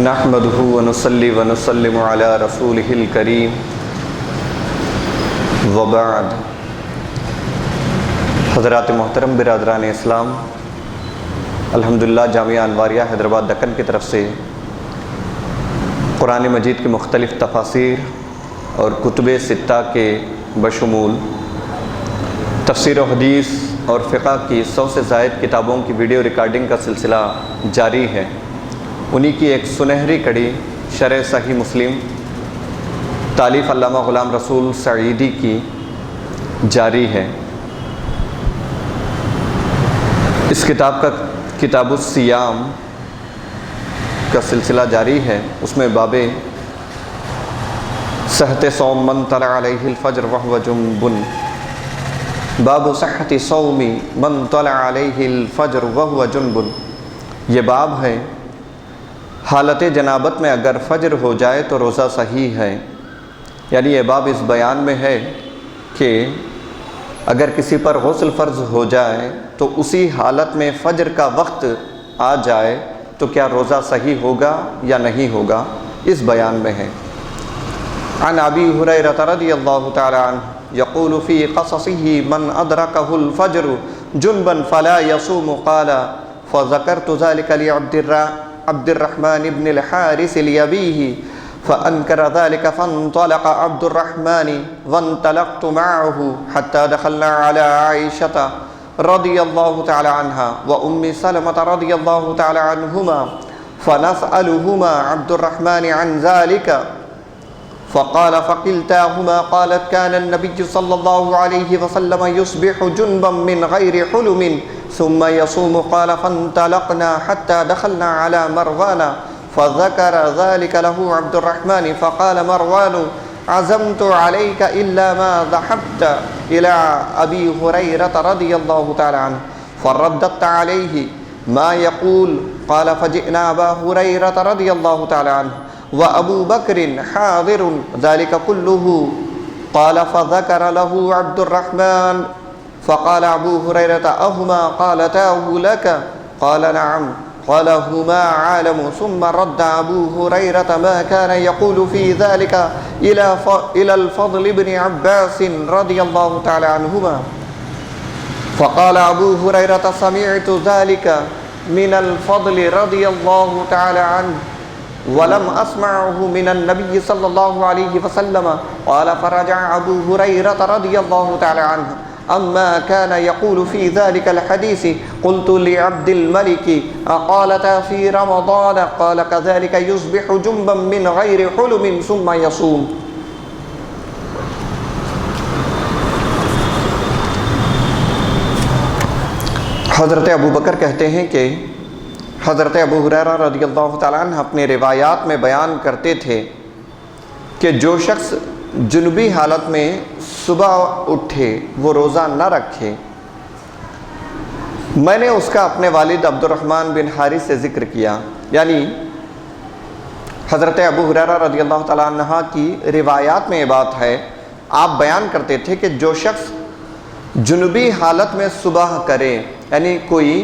نحمده ونصلي ونسلم على رسوله الكريم وبعد۔ حضرات محترم برادران اسلام، الحمدللہ جامعہ انواریہ حیدرآباد دکن کی طرف سے قرآن مجید کی مختلف تفاسیر اور کتب ستہ کے بشمول تفسیر و حدیث اور فقہ کی 100 سے زائد کتابوں کی ویڈیو ریکارڈنگ کا سلسلہ جاری ہے۔ انہی کی ایک سنہری کڑی شرح صحیح مسلم تالیف علامہ غلام رسول سعیدی کی جاری ہے۔ اس کتاب کا کتاب الصیام کا سلسلہ جاری ہے۔ اس میں باب صحت صوم من طلع علیہ الفجر وهو جنب، باب صحت صوم من طلع علیہ الفجر وهو جنب، یہ باب ہے حالت جنابت میں اگر فجر ہو جائے تو روزہ صحیح ہے۔ یعنی یہ باب اس بیان میں ہے کہ اگر کسی پر غسل فرض ہو جائے تو اسی حالت میں فجر کا وقت آ جائے تو کیا روزہ صحیح ہوگا یا نہیں ہوگا، اس بیان میں ہے۔ عن ابی ہریرہ رضی اللہ تعالی عنہ یقول فی قصصہ من ادرکہ الفجر جنبا فلا یصوم قال فذکرت ذلك عبد الرحمن بن الحارث لأبيه فأنكر ذلك فانطلق عبد الرحمن وانطلقت معه حتى دخلنا على عائشة رضي الله تعالى عنها وأم سلمة رضي الله تعالى عنهما فنسألهما عبد الرحمن عن ذلك فقال فقلتاهما قالت كان النبي صلى الله عليه وسلم يصبح جنبا من غير حلم ثم يصوم قال فانطلقنا حتى دخلنا على مروان فذكر ذلك له عبد الرحمن فقال مروان عزمت عليك إلا ما ذهبت إلى أبي هريرة رضي الله تعالى عنه فرددت عليه ما يقول قال فجئنا أبا هريرة رضي الله تعالى عنه وأبو بكر حاضر ذلك كله قال فذكر له عبد الرحمن فقال أبو هريرة أهما قالتاه لك قال نعم قال هما عالم ثم رد أبو هريرة ما كان يقول في ذلك إلى الفضل بن عباس رضي الله تعالى عنهما فقال أبو هريرة سمعت ذلك من الفضل رضي الله تعالى عنه ولم أسمعه من النبي صلى الله عليه وسلم قال فرجع أبو هريرة رضي الله تعالى عنه أما كان يقول في ذلك الحديث قلت لعبد الملك أقالتا في رمضان قال كذلك يصبح جنبا من غير حلم ثم يصوم۔ حضرت ابو بکر کہتے ہیں کہ حضرت ابو ہریرہ رضی اللہ تعالیٰ عنہ اپنے روایات میں بیان کرتے تھے کہ جو شخص جنوبی حالت میں صبح اٹھے وہ روزہ نہ رکھے، میں نے اس کا اپنے والد عبد الرحمن بن حارث سے ذکر کیا۔ یعنی حضرت ابو ہریرہ رضی اللہ تعالیٰ عنہ کی روایات میں یہ بات ہے، آپ بیان کرتے تھے کہ جو شخص جنوبی حالت میں صبح کرے، یعنی کوئی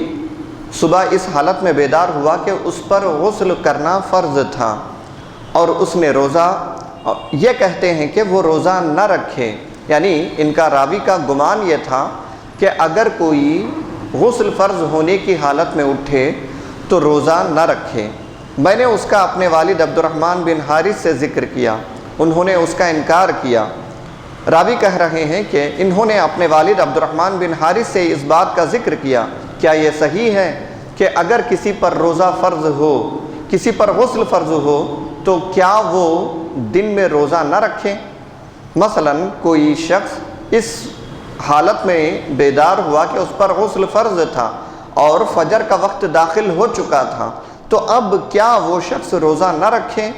صبح اس حالت میں بیدار ہوا کہ اس پر غسل کرنا فرض تھا اور اس نے روزہ، یہ کہتے ہیں کہ وہ روزہ نہ رکھے۔ یعنی ان کا راوی کا گمان یہ تھا کہ اگر کوئی غسل فرض ہونے کی حالت میں اٹھے تو روزہ نہ رکھے۔ میں نے اس کا اپنے والد عبد الرحمن بن حارث سے ذکر کیا، انہوں نے اس کا انکار کیا۔ راوی کہہ رہے ہیں کہ انہوں نے اپنے والد عبد الرحمن بن حارث سے اس بات کا ذکر کیا، کیا یہ صحیح ہے کہ اگر کسی پر روزہ فرض ہو، کسی پر غسل فرض ہو تو کیا وہ دن میں روزہ نہ رکھیں؟ مثلا کوئی شخص اس حالت میں بیدار ہوا کہ اس پر غسل فرض تھا اور فجر کا وقت داخل ہو چکا تھا، تو اب کیا وہ شخص روزہ نہ رکھیں؟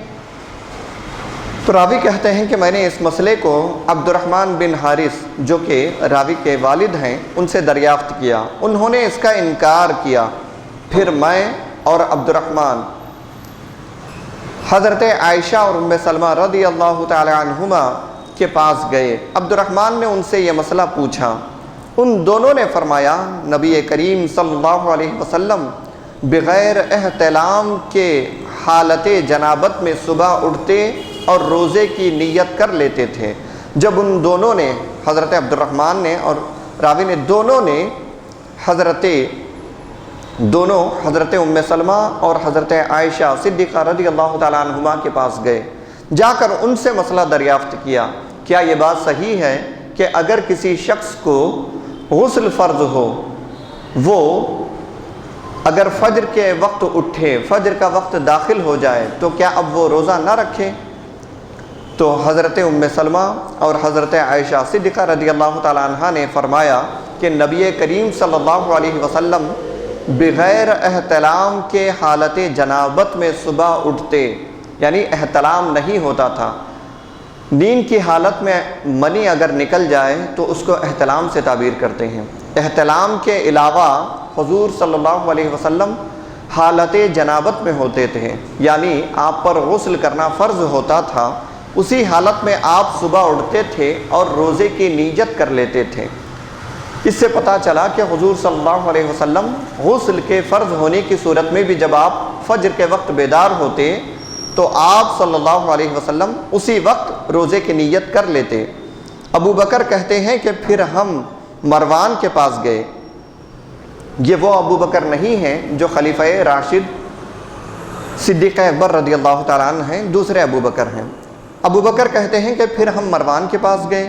تو راوی کہتے ہیں کہ میں نے اس مسئلے کو عبد الرحمن بن حارث جو کہ راوی کے والد ہیں ان سے دریافت کیا، انہوں نے اس کا انکار کیا۔ پھر میں اور عبد الرحمن حضرت عائشہ اور ام سلمہ رضی اللہ تعالی عنہما کے پاس گئے۔ عبد الرحمن نے ان سے یہ مسئلہ پوچھا، ان دونوں نے فرمایا نبی کریم صلی اللہ علیہ وسلم بغیر احتلام کے حالت جنابت میں صبح اٹھتے اور روزے کی نیت کر لیتے تھے۔ جب ان دونوں نے، حضرت عبد الرحمن نے اور راوی نے، دونوں نے حضرت ام سلمہ اور حضرت عائشہ صدیقہ رضی اللہ تعالیٰ عنہما کے پاس گئے، جا کر ان سے مسئلہ دریافت کیا، کیا یہ بات صحیح ہے کہ اگر کسی شخص کو غسل فرض ہو، وہ اگر فجر کے وقت اٹھے، فجر کا وقت داخل ہو جائے، تو کیا اب وہ روزہ نہ رکھے؟ تو حضرت ام سلمہ اور حضرت عائشہ صدیقہ رضی اللہ تعالیٰ عنہ نے فرمایا کہ نبی کریم صلی اللہ علیہ وسلم بغیر احتلام کے حالت جنابت میں صبح اٹھتے، یعنی احتلام نہیں ہوتا تھا۔ نیند کی حالت میں منی اگر نکل جائے تو اس کو احتلام سے تعبیر کرتے ہیں۔ احتلام کے علاوہ حضور صلی اللہ علیہ وسلم حالت جنابت میں ہوتے تھے، یعنی آپ پر غسل کرنا فرض ہوتا تھا، اسی حالت میں آپ صبح اٹھتے تھے اور روزے کی نیت کر لیتے تھے۔ اس سے پتہ چلا کہ حضور صلی اللہ علیہ وسلم غسل کے فرض ہونے کی صورت میں بھی جب آپ فجر کے وقت بیدار ہوتے تو آپ صلی اللہ علیہ وسلم اسی وقت روزے کی نیت کر لیتے۔ ابو بکر کہتے ہیں کہ پھر ہم مروان کے پاس گئے۔ یہ وہ ابو بکر نہیں ہیں جو خلیفہ راشد صدیق اکبر رضی اللہ تعالیٰ عنہ ہیں، دوسرے ابو بکر ہیں۔ ابو بکر کہتے ہیں کہ پھر ہم مروان کے پاس گئے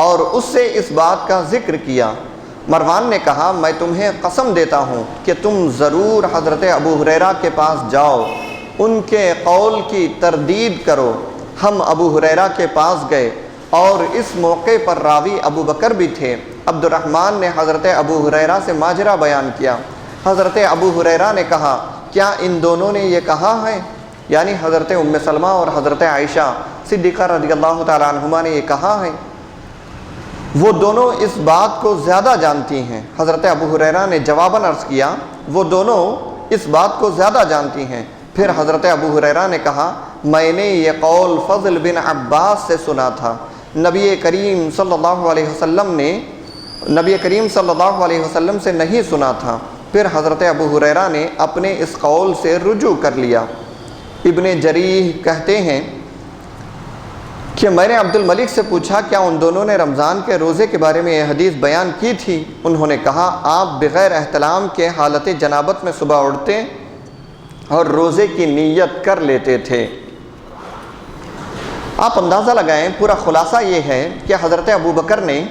اور اس سے اس بات کا ذکر کیا۔ مروان نے کہا، میں تمہیں قسم دیتا ہوں کہ تم ضرور حضرت ابو ہریرہ کے پاس جاؤ، ان کے قول کی تردید کرو۔ ہم ابو ہریرہ کے پاس گئے اور اس موقع پر راوی ابو بکر بھی تھے۔ عبد الرحمن نے حضرت ابو ہریرہ سے ماجرا بیان کیا۔ حضرت ابو ہریرہ نے کہا، کیا ان دونوں نے یہ کہا ہے؟ یعنی حضرت ام سلمہ اور حضرت عائشہ صدیقہ رضی اللہ تعالیٰ عنہما نے یہ کہا ہے؟ وہ دونوں اس بات کو زیادہ جانتی ہیں۔ حضرت ابو ہریرہ نے جواباً عرض کیا، وہ دونوں اس بات کو زیادہ جانتی ہیں۔ پھر حضرت ابو ہریرہ نے کہا، میں نے یہ قول فضل بن عباس سے سنا تھا، نبی کریم صلی اللہ علیہ وسلم سے نہیں سنا تھا۔ پھر حضرت ابو ہریرہ نے اپنے اس قول سے رجوع کر لیا۔ ابن جریح کہتے ہیں کہ میں نے عبد الملک سے پوچھا، کیا ان دونوں نے رمضان کے روزے کے بارے میں یہ حدیث بیان کی تھی؟ انہوں نے کہا، آپ بغیر احتلام کے حالت جنابت میں صبح اٹھتے اور روزے کی نیت کر لیتے تھے۔ آپ اندازہ لگائیں، پورا خلاصہ یہ ہے کہ حضرت ابو بکر نے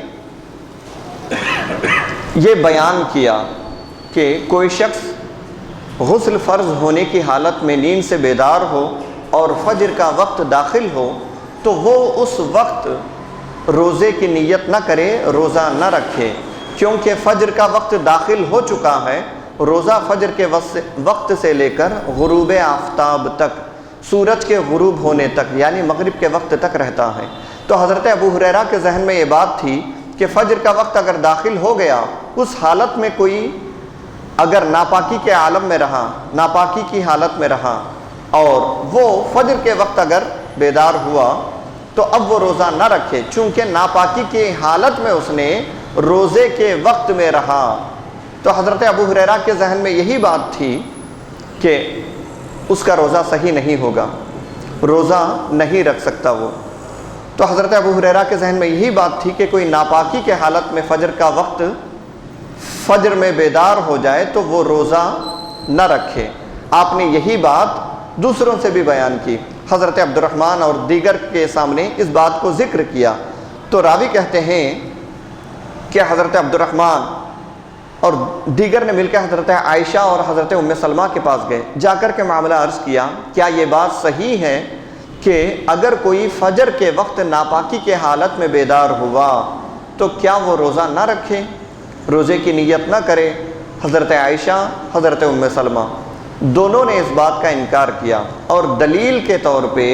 یہ بیان کیا کہ کوئی شخص غسل فرض ہونے کی حالت میں نیند سے بیدار ہو اور فجر کا وقت داخل ہو تو وہ اس وقت روزے کی نیت نہ کرے، روزہ نہ رکھے، کیونکہ فجر کا وقت داخل ہو چکا ہے۔ روزہ فجر کے وقت سے لے کر غروب آفتاب تک، سورج کے غروب ہونے تک، یعنی مغرب کے وقت تک رہتا ہے۔ تو حضرت ابو ہریرہ کے ذہن میں یہ بات تھی کہ فجر کا وقت اگر داخل ہو گیا، اس حالت میں کوئی اگر ناپاکی کے عالم میں رہا، ناپاکی کی حالت میں رہا اور وہ فجر کے وقت اگر بیدار ہوا تو اب وہ روزہ نہ رکھے، چونکہ ناپاکی کی حالت میں اس نے روزے کے وقت میں رہا۔ تو حضرت ابو ہریرہ کے ذہن میں یہی بات تھی کہ اس کا روزہ صحیح نہیں ہوگا، روزہ نہیں رکھ سکتا وہ۔ تو حضرت ابو ہریرہ کے ذہن میں یہی بات تھی کہ کوئی ناپاکی کے حالت میں فجر کا وقت، فجر میں بیدار ہو جائے تو وہ روزہ نہ رکھے۔ آپ نے یہی بات دوسروں سے بھی بیان کی، حضرت عبد الرحمن اور دیگر کے سامنے اس بات کو ذکر کیا۔ تو راوی کہتے ہیں کہ حضرت عبد الرحمن اور دیگر نے مل کے حضرت عائشہ اور حضرت ام سلمہ کے پاس گئے، جا کر کے معاملہ عرض کیا، کیا یہ بات صحیح ہے کہ اگر کوئی فجر کے وقت ناپاکی کے حالت میں بیدار ہوا تو کیا وہ روزہ نہ رکھے، روزے کی نیت نہ کرے؟ حضرت عائشہ، حضرت ام سلمہ دونوں نے اس بات کا انکار کیا اور دلیل کے طور پہ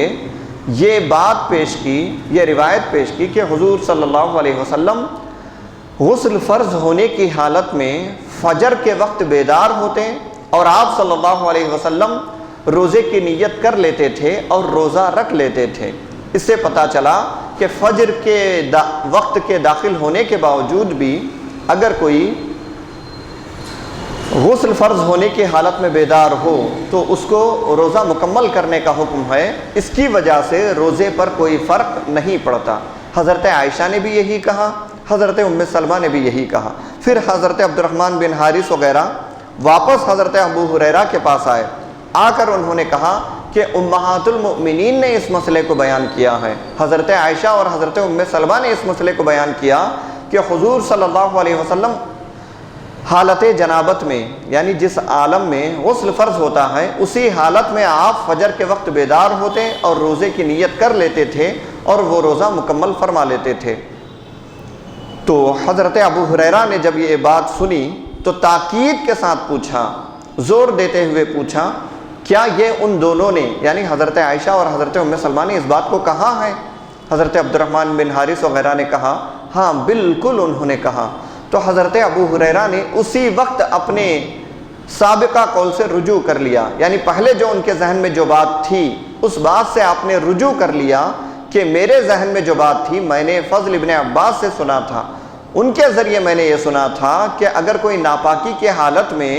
یہ بات پیش کی، یہ روایت پیش کی کہ حضور صلی اللہ علیہ وسلم غسل فرض ہونے کی حالت میں فجر کے وقت بیدار ہوتے اور آپ صلی اللہ علیہ وسلم روزے کی نیت کر لیتے تھے اور روزہ رکھ لیتے تھے۔ اس سے پتہ چلا کہ فجر کے وقت کے داخل ہونے کے باوجود بھی اگر کوئی غسل فرض ہونے کی حالت میں بیدار ہو تو اس کو روزہ مکمل کرنے کا حکم ہے، اس کی وجہ سے روزے پر کوئی فرق نہیں پڑتا۔ حضرت عائشہ نے بھی یہی کہا، حضرت ام سلمہ نے بھی یہی کہا۔ پھر حضرت عبد الرحمن بن حارث وغیرہ واپس حضرت ابو ہریرہ کے پاس آئے، آ کر انہوں نے کہا کہ امہات المؤمنین نے اس مسئلے کو بیان کیا ہے، حضرت عائشہ اور حضرت ام سلمہ نے اس مسئلے کو بیان کیا کہ حضور صلی اللہ علیہ وسلم حالت جنابت میں، یعنی جس عالم میں غسل فرض ہوتا ہے، اسی حالت میں آپ فجر کے وقت بیدار ہوتے اور روزے کی نیت کر لیتے تھے اور وہ روزہ مکمل فرما لیتے تھے۔ تو حضرت ابو ہریرہ نے جب یہ بات سنی تو تاکید کے ساتھ پوچھا، زور دیتے ہوئے پوچھا، کیا یہ ان دونوں نے یعنی حضرت عائشہ اور حضرت ام سلمہ نے اس بات کو کہا ہے؟ حضرت عبد الرحمن بن حارث وغیرہ نے کہا ہاں بالکل انہوں نے کہا۔ تو حضرت ابو ہریرہ نے اسی وقت اپنے سابقہ قول سے رجوع کر لیا، یعنی پہلے جو ان کے ذہن میں جو بات تھی اس بات سے آپ نے رجوع کر لیا کہ میرے ذہن میں جو بات تھی میں نے فضل ابن عباس سے سنا تھا، ان کے ذریعے میں نے یہ سنا تھا کہ اگر کوئی ناپاکی کی حالت میں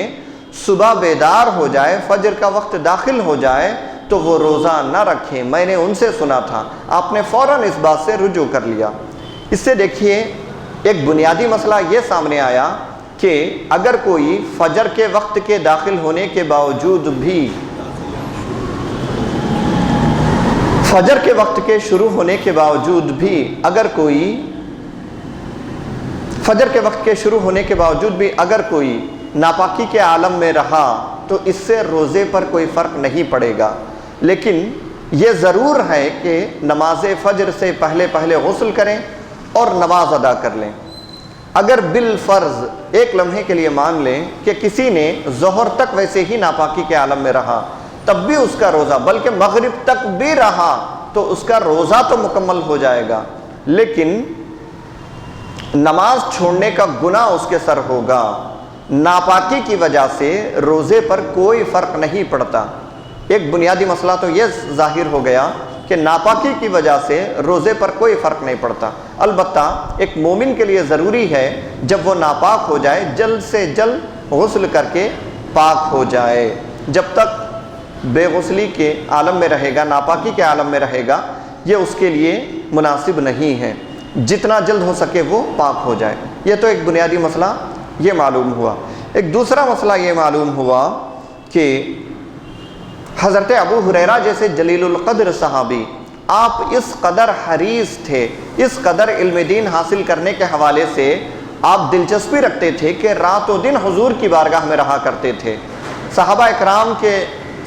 صبح بیدار ہو جائے، فجر کا وقت داخل ہو جائے تو وہ روزہ نہ رکھیں، میں نے ان سے سنا تھا۔ آپ نے فوراً اس بات سے رجوع کر لیا۔ اس سے دیکھیے ایک بنیادی مسئلہ یہ سامنے آیا کہ اگر کوئی فجر کے وقت کے داخل ہونے کے باوجود بھی فجر کے وقت کے شروع ہونے کے باوجود بھی اگر کوئی فجر کے وقت کے شروع ہونے کے باوجود بھی اگر کوئی ناپاکی کے عالم میں رہا تو اس سے روزے پر کوئی فرق نہیں پڑے گا، لیکن یہ ضرور ہے کہ نماز فجر سے پہلے غسل کریں اور نماز ادا کر لیں۔ اگر بالفرض ایک لمحے کے لیے مان لیں کہ کسی نے ظہر تک ویسے ہی ناپاکی کے عالم میں رہا تب بھی اس کا روزہ، بلکہ مغرب تک بھی رہا تو اس کا روزہ تو مکمل ہو جائے گا، لیکن نماز چھوڑنے کا گناہ اس کے سر ہوگا۔ ناپاکی کی وجہ سے روزے پر کوئی فرق نہیں پڑتا۔ ایک بنیادی مسئلہ تو یہ ظاہر ہو گیا کہ ناپاکی کی وجہ سے روزے پر کوئی فرق نہیں پڑتا۔ البتہ ایک مومن کے لیے ضروری ہے جب وہ ناپاک ہو جائے جلد سے جلد غسل کر کے پاک ہو جائے۔ جب تک بے غسلی کے عالم میں رہے گا، ناپاکی کے عالم میں رہے گا، یہ اس کے لیے مناسب نہیں ہے۔ جتنا جلد ہو سکے وہ پاک ہو جائے۔ یہ تو ایک بنیادی مسئلہ یہ معلوم ہوا۔ ایک دوسرا مسئلہ یہ معلوم ہوا کہ حضرت ابو ہریرہ جیسے جلیل القدر صحابی، آپ اس قدر حریص تھے، اس قدر علم دین حاصل کرنے کے حوالے سے آپ دلچسپی رکھتے تھے کہ رات و دن حضور کی بارگاہ میں رہا کرتے تھے، صحابہ اکرام کے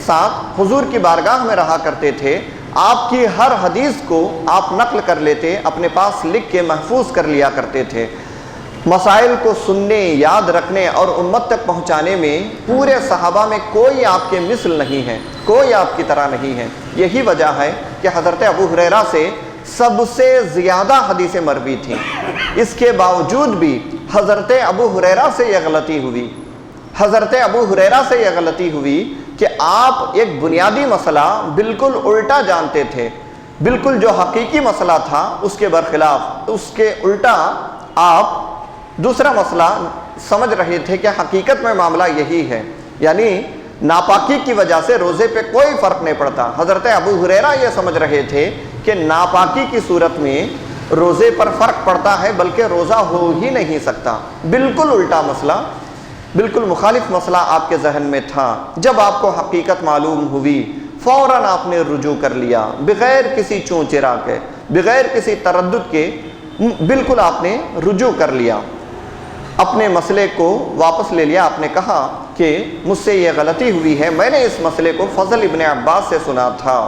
ساتھ حضور کی بارگاہ میں رہا کرتے تھے، آپ کی ہر حدیث کو آپ نقل کر لیتے، اپنے پاس لکھ کے محفوظ کر لیا کرتے تھے۔ مسائل کو سننے، یاد رکھنے اور امت تک پہنچانے میں پورے صحابہ میں کوئی آپ کے مثل نہیں ہے، کوئی آپ کی طرح نہیں ہے۔ یہی وجہ ہے کہ حضرت ابو ہریرہ سے سب سے زیادہ حدیثیں مروی تھیں، اس کے باوجود بھی حضرت ابو ہریرہ سے یہ غلطی ہوئی، حضرت ابو ہریرہ سے یہ غلطی ہوئی کہ آپ ایک بنیادی مسئلہ بالکل الٹا جانتے تھے، بالکل جو حقیقی مسئلہ تھا اس کے برخلاف، اس کے الٹا آپ دوسرا مسئلہ سمجھ رہے تھے کہ حقیقت میں معاملہ یہی ہے، یعنی ناپاکی کی وجہ سے روزے پہ کوئی فرق نہیں پڑتا۔ حضرت ابو ہریرہ یہ سمجھ رہے تھے کہ ناپاکی کی صورت میں روزے پر فرق پڑتا ہے، بلکہ روزہ ہو ہی نہیں سکتا۔ بالکل الٹا مسئلہ، بالکل مخالف مسئلہ آپ کے ذہن میں تھا۔ جب آپ کو حقیقت معلوم ہوئی فوراً آپ نے رجوع کر لیا، بغیر کسی چون چرا کے، بغیر کسی تردد کے، بالکل آپ نے رجوع کر لیا، اپنے مسئلے کو واپس لے لیا۔ آپ نے کہا کہ مجھ سے یہ غلطی ہوئی ہے، میں نے اس مسئلے کو فضل ابن عباس سے سنا تھا۔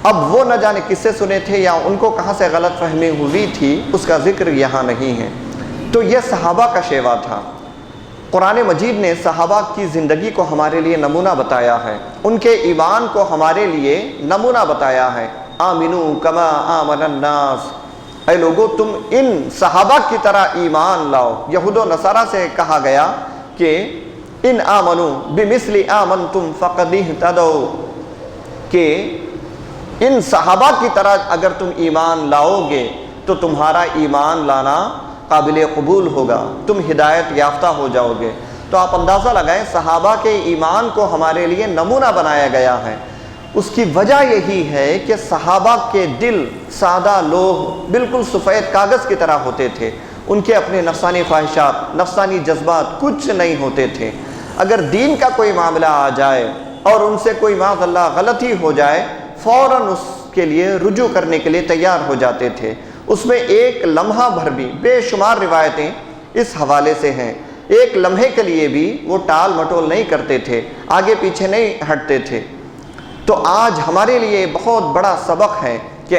اب وہ نہ جانے کس سے سنے تھے یا ان کو کہاں سے غلط فہمی ہوئی تھی، اس کا ذکر یہاں نہیں ہے۔ تو یہ صحابہ کا شیوا تھا۔ قرآن مجید نے صحابہ کی زندگی کو ہمارے لیے نمونہ بتایا ہے، ان کے ایمان کو ہمارے لیے نمونہ بتایا ہے۔ آمنو کما آمن الناس، اے لوگو تم ان صحابہ کی طرح ایمان لاؤ۔ یہود و نصارہ سے کہا گیا کہ ان آمنو بمثل آمنتم فقد اہتدوا، کہ ان صحابہ کی طرح اگر تم ایمان لاؤ گے تو تمہارا ایمان لانا قابل قبول ہوگا، تم ہدایت یافتہ ہو جاؤ گے۔ تو آپ اندازہ لگائیں صحابہ کے ایمان کو ہمارے لیے نمونہ بنایا گیا ہے۔ اس کی وجہ یہی ہے کہ صحابہ کے دل سادہ لوگ بالکل سفید کاغذ کی طرح ہوتے تھے، ان کے اپنے نفسانی خواہشات، نفسانی جذبات کچھ نہیں ہوتے تھے۔ اگر دین کا کوئی معاملہ آ جائے اور ان سے کوئی معاذ اللہ غلطی ہو جائے، فوراً اس کے لیے رجوع کرنے کے لیے تیار ہو جاتے تھے۔ اس میں ایک لمحہ بھر بھی، بے شمار روایتیں اس حوالے سے ہیں، ایک لمحے کے لیے بھی وہ ٹال مٹول نہیں کرتے تھے، آگے پیچھے نہیں ہٹتے تھے۔ تو آج ہمارے لیے بہت بڑا سبق ہے کہ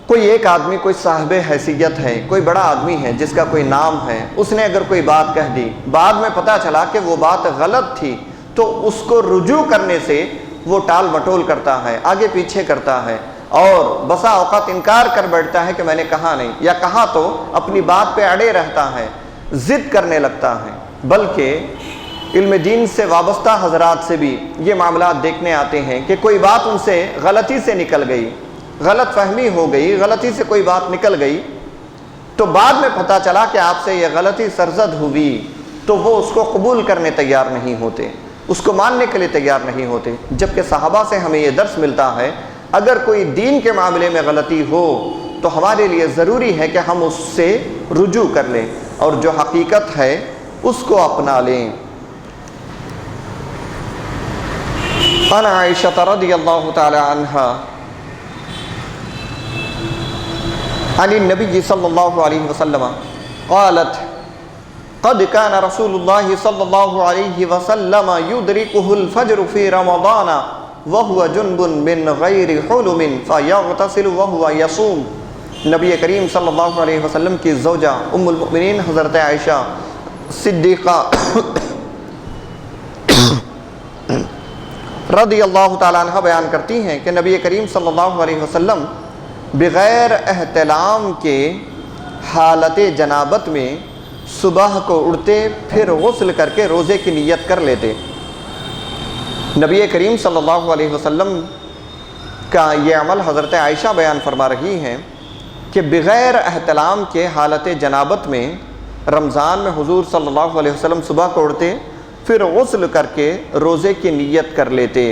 کوئی ایک آدمی، کوئی صاحب حیثیت ہے، کوئی بڑا آدمی ہے جس کا کوئی نام ہے، اس نے اگر کوئی بات کہہ دی، بعد میں پتہ چلا کہ وہ بات غلط تھی، تو اس کو رجوع کرنے سے وہ ٹال مٹول کرتا ہے، آگے پیچھے کرتا ہے، اور بسا اوقات انکار کر بیٹھتا ہے کہ میں نے کہا نہیں، یا کہا تو اپنی بات پہ اڑے رہتا ہے، ضد کرنے لگتا ہے۔ بلکہ علم دین سے وابستہ حضرات سے بھی یہ معاملات دیکھنے آتے ہیں کہ کوئی بات ان سے غلطی سے نکل گئی، غلط فہمی ہو گئی، غلطی سے کوئی بات نکل گئی، تو بعد میں پتہ چلا کہ آپ سے یہ غلطی سرزد ہوئی، تو وہ اس کو قبول کرنے تیار نہیں ہوتے، اس کو ماننے کے لیے تیار نہیں ہوتے۔ جبکہ صحابہ سے ہمیں یہ درس ملتا ہے، اگر کوئی دین کے معاملے میں غلطی ہو تو ہمارے لیے ضروری ہے کہ ہم اس سے رجوع کر لیں اور جو حقیقت ہے اس کو اپنا لیں۔ عن عائشہ رضی اللہ تعالی عنہا عن النبی صلی اللہ علیہ وسلم قالت قد كان رسول الله صلى الله عليه وسلم يدركه الفجر في رمضان وهو جنب من غير حلم فيغتسل وهو يصوم۔ نبی کریم صلی اللہ علیہ وسلم کی زوجہ ام المؤمنین حضرت عائشہ صدیقہ رضی اللہ تعالیٰ عنہ بیان کرتی ہیں کہ نبی کریم صلی اللہ علیہ وسلم بغیر احتلام کے حالت جنابت میں صبح کو اٹھتے، پھر غسل کر کے روزے کی نیت کر لیتے۔ نبی کریم صلی اللہ علیہ وسلم کا یہ عمل حضرت عائشہ بیان فرما رہی ہیں کہ بغیر احتلام کے حالت جنابت میں رمضان میں حضور صلی اللہ علیہ وسلم صبح کو اٹھتے، پھر غسل کر کے روزے کی نیت کر لیتے۔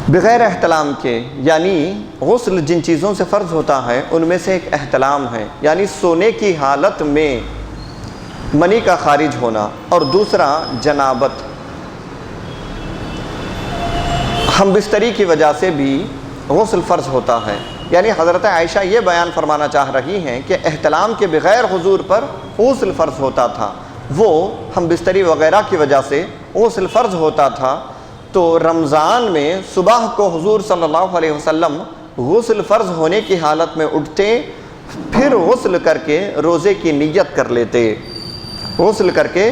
بغیر احتلام کے یعنی غسل جن چیزوں سے فرض ہوتا ہے ان میں سے ایک احتلام ہے، یعنی سونے کی حالت میں منی کا خارج ہونا، اور دوسرا جنابت۔ ہم بستری کی وجہ سے بھی غسل فرض ہوتا ہے، یعنی حضرت عائشہ یہ بیان فرمانا چاہ رہی ہیں کہ احتلام کے بغیر حضور پر غسل فرض ہوتا تھا، وہ ہم بستری وغیرہ کی وجہ سے غسل فرض ہوتا تھا، تو رمضان میں صبح کو حضور صلی اللہ علیہ وسلم غسل فرض ہونے کی حالت میں اٹھتے، پھر غسل کر کے روزے کی نیت کر لیتے، غسل کر کے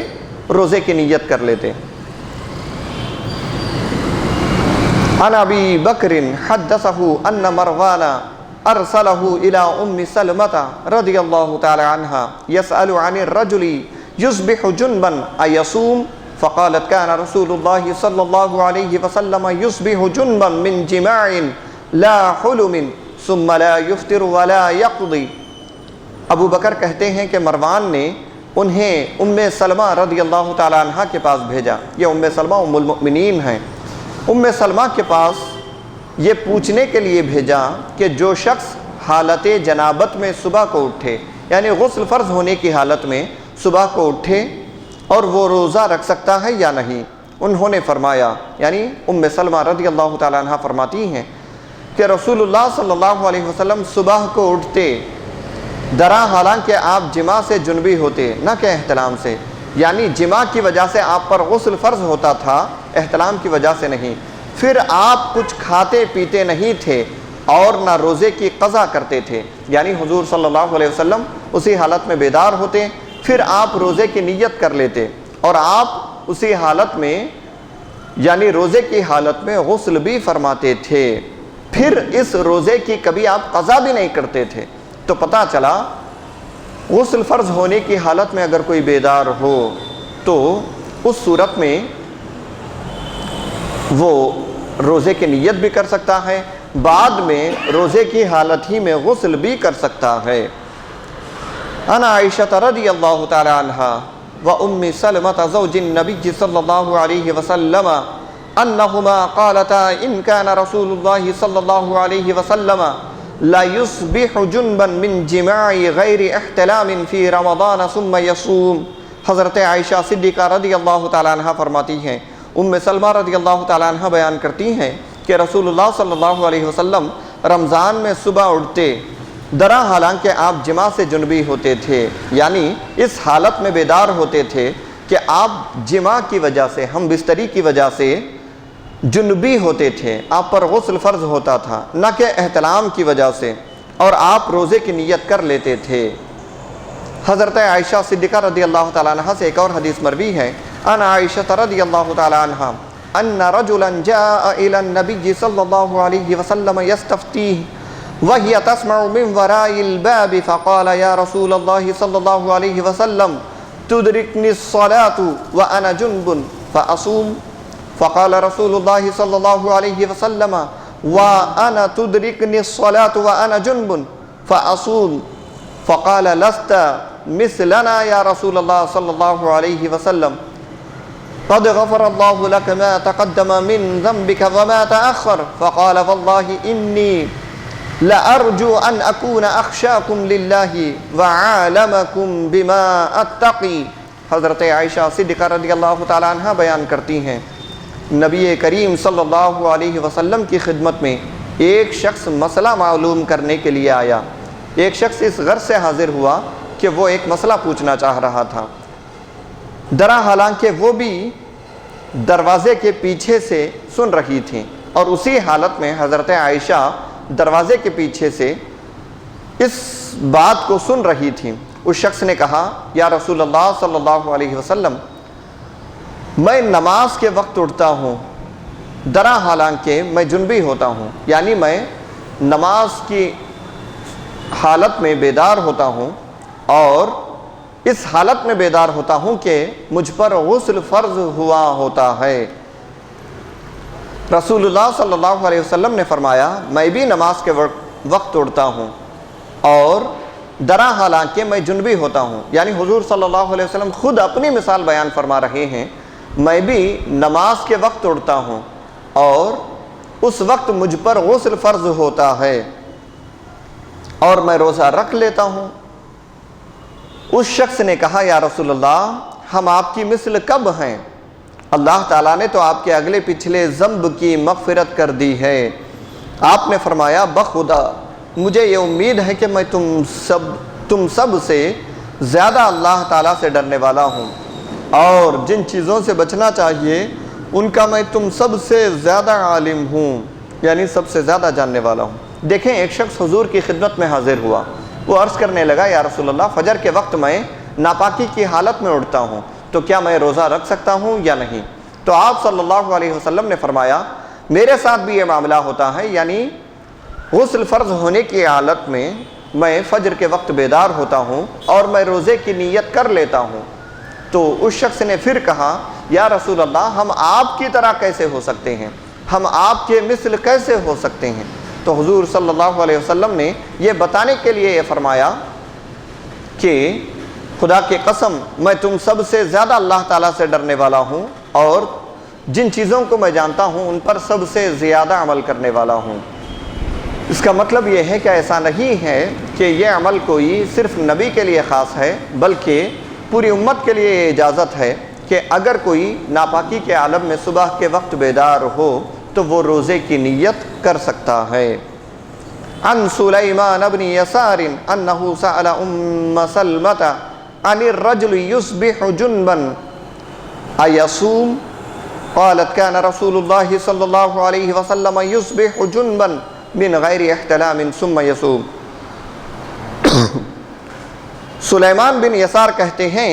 روزے کی نیت کر لیتے۔ عن ابی بکر حدثہ ان مروان ارسلہ الى ام سلمہ رضی اللہ تعالی عنہ یسأل عن الرجل یصبح جنبا ایصوم فقالت كان رسول الله صلى الله عليه وسلم يصبح جنبا من جماع لا حلم ثم لا يفطر ولا يقضي۔ ابو بکر کہتے ہیں کہ مروان نے انہیں ام سلمہ رضی اللہ تعالی عنہ کے پاس بھیجا۔ یہ ام سلمہ ام المؤمنین ہیں۔ ام سلمہ کے پاس یہ پوچھنے کے لیے بھیجا کہ جو شخص حالت جنابت میں صبح کو اٹھے، یعنی غسل فرض ہونے کی حالت میں صبح کو اٹھے اور وہ روزہ رکھ سکتا ہے یا نہیں۔ انہوں نے فرمایا، یعنی ام سلمہ رضی اللہ تعالیٰ عنہ فرماتی ہیں کہ رسول اللہ صلی اللہ علیہ وسلم صبح کو اٹھتے، درا حالانکہ آپ جماع سے جنبی ہوتے، نہ کہ احتلام سے، یعنی جماع کی وجہ سے آپ پر غسل فرض ہوتا تھا، احتلام کی وجہ سے نہیں۔ پھر آپ کچھ کھاتے پیتے نہیں تھے اور نہ روزے کی قضا کرتے تھے، یعنی حضور صلی اللہ علیہ وسلم اسی حالت میں بیدار ہوتے، پھر آپ روزے کی نیت کر لیتے، اور آپ اسی حالت میں یعنی روزے کی حالت میں غسل بھی فرماتے تھے، پھر اس روزے کی کبھی آپ قضا بھی نہیں کرتے تھے۔ تو پتہ چلا غسل فرض ہونے کی حالت میں اگر کوئی بیدار ہو تو اس صورت میں وہ روزے کی نیت بھی کر سکتا ہے، بعد میں روزے کی حالت ہی میں غسل بھی کر سکتا ہے۔ انا عائشہ رضی اللہ تعالی عنہ وأم سلمة زوج النبي صلى الله عليه وسلم أنهما قالتا إن كان رسول الله صلى الله عليه وسلم لا يصبح جنبا من جماع غير احتلام في رمضان ثم يصوم۔ حضرت عائشہ صدیقہ رضی اللہ تعالیٰ عنہ فرماتی ہیں، ام سلمہ رضی اللہ تعالیٰ عنہ بیان کرتی ہیں کہ رسول اللہ صلی اللہ علیہ وسلم رمضان میں صبح اٹھتے، درا حالانکہ آپ جماع سے جنبی ہوتے تھے، یعنی اس حالت میں بیدار ہوتے تھے کہ آپ جماع کی وجہ سے، ہم بستری کی وجہ سے جنبی ہوتے تھے، آپ پر غسل فرض ہوتا تھا، نہ کہ احتلام کی وجہ سے، اور آپ روزے کی نیت کر لیتے تھے۔ حضرت عائشہ صدیقہ رضی اللہ تعالیٰ عنہ سے ایک اور حدیث مروی ہے، ان عائشہ رضی اللہ تعالیٰ عنہ ان رجلا جاء الى النبي صلى الله عليه وسلم يستفتيه وهي تسمع من وراء الباب فقال يا رسول الله صلى الله عليه وسلم تدركني الصلاة وأنا جنب فأصوم؟ فقال رسول الله صلى الله عليه وسلم وأنا تدركني الصلاة وأنا جنب فأصوم؟ فقال لست مثلنا يا رسول الله صلى الله عليه وسلم قد غفر الله لك ما تقدم من ذنبك وما تأخر۔ فقال والله إني لأرجو أن أكون أخشاكم لله وعالمكم بما أتقي۔ حضرت عائشہ صدیقہ رضی اللہ تعالیٰ عنہ بیان کرتی ہیں، نبی کریم صلی اللہ علیہ وسلم کی خدمت میں ایک شخص مسئلہ معلوم کرنے کے لیے آیا۔ ایک شخص اس غرض سے حاضر ہوا کہ وہ ایک مسئلہ پوچھنا چاہ رہا تھا، درا حالانکہ وہ بھی دروازے کے پیچھے سے سن رہی تھی، اور اسی حالت میں حضرت عائشہ دروازے کے پیچھے سے اس بات کو سن رہی تھی۔ اس شخص نے کہا، یا رسول اللہ صلی اللہ علیہ وسلم، میں نماز کے وقت اٹھتا ہوں درا حالانکہ میں جنبی ہوتا ہوں، یعنی میں نماز کی حالت میں بیدار ہوتا ہوں، اور اس حالت میں بیدار ہوتا ہوں کہ مجھ پر غسل فرض ہوا ہوتا ہے۔ رسول اللہ صلی اللہ علیہ وسلم نے فرمایا، میں بھی نماز کے وقت اٹھتا ہوں اور درا حالانکہ میں جنبی ہوتا ہوں، یعنی حضور صلی اللہ علیہ وسلم خود اپنی مثال بیان فرما رہے ہیں، میں بھی نماز کے وقت اٹھتا ہوں اور اس وقت مجھ پر غسل فرض ہوتا ہے اور میں روزہ رکھ لیتا ہوں۔ اس شخص نے کہا، یا رسول اللہ، ہم آپ کی مثل کب ہیں؟ اللہ تعالیٰ نے تو آپ کے اگلے پچھلے ذنب کی مغفرت کر دی ہے۔ آپ نے فرمایا، بخدا مجھے یہ امید ہے کہ میں تم سب سے زیادہ اللہ تعالیٰ سے ڈرنے والا ہوں، اور جن چیزوں سے بچنا چاہیے ان کا میں تم سب سے زیادہ عالم ہوں، یعنی سب سے زیادہ جاننے والا ہوں۔ دیکھیں، ایک شخص حضور کی خدمت میں حاضر ہوا، وہ عرض کرنے لگا، یا رسول اللہ، فجر کے وقت میں ناپاکی کی حالت میں اٹھتا ہوں، تو کیا میں روزہ رکھ سکتا ہوں یا نہیں؟ تو آپ صلی اللہ علیہ وسلم نے فرمایا، میرے ساتھ بھی یہ معاملہ ہوتا ہے، یعنی غسل فرض ہونے کی حالت میں فجر کے وقت بیدار ہوتا ہوں اور میں روزے کی نیت کر لیتا ہوں۔ تو اس شخص نے پھر کہا، یا رسول اللہ، ہم آپ کی طرح کیسے ہو سکتے ہیں؟ ہم آپ کے مثل کیسے ہو سکتے ہیں؟ تو حضور صلی اللہ علیہ وسلم نے یہ بتانے کے لیے یہ فرمایا کہ خدا کی قسم، میں تم سب سے زیادہ اللہ تعالیٰ سے ڈرنے والا ہوں، اور جن چیزوں کو میں جانتا ہوں ان پر سب سے زیادہ عمل کرنے والا ہوں۔ اس کا مطلب یہ ہے کہ ایسا نہیں ہے کہ یہ عمل کوئی صرف نبی کے لیے خاص ہے، بلکہ پوری امت کے لیے یہ اجازت ہے کہ اگر کوئی ناپاکی کے عالم میں صبح کے وقت بیدار ہو تو وہ روزے کی نیت کر سکتا ہے۔ عن سلیمان بن یسار انہ سأل ام سلمۃ عن الرجل یصبح جنبا ایصوم؟ قالت كان رسول الله صلى الله عليه وسلم يصبح جنبا من غیر احتلام ثم يصوم۔ سلیمان بن یسار کہتے ہیں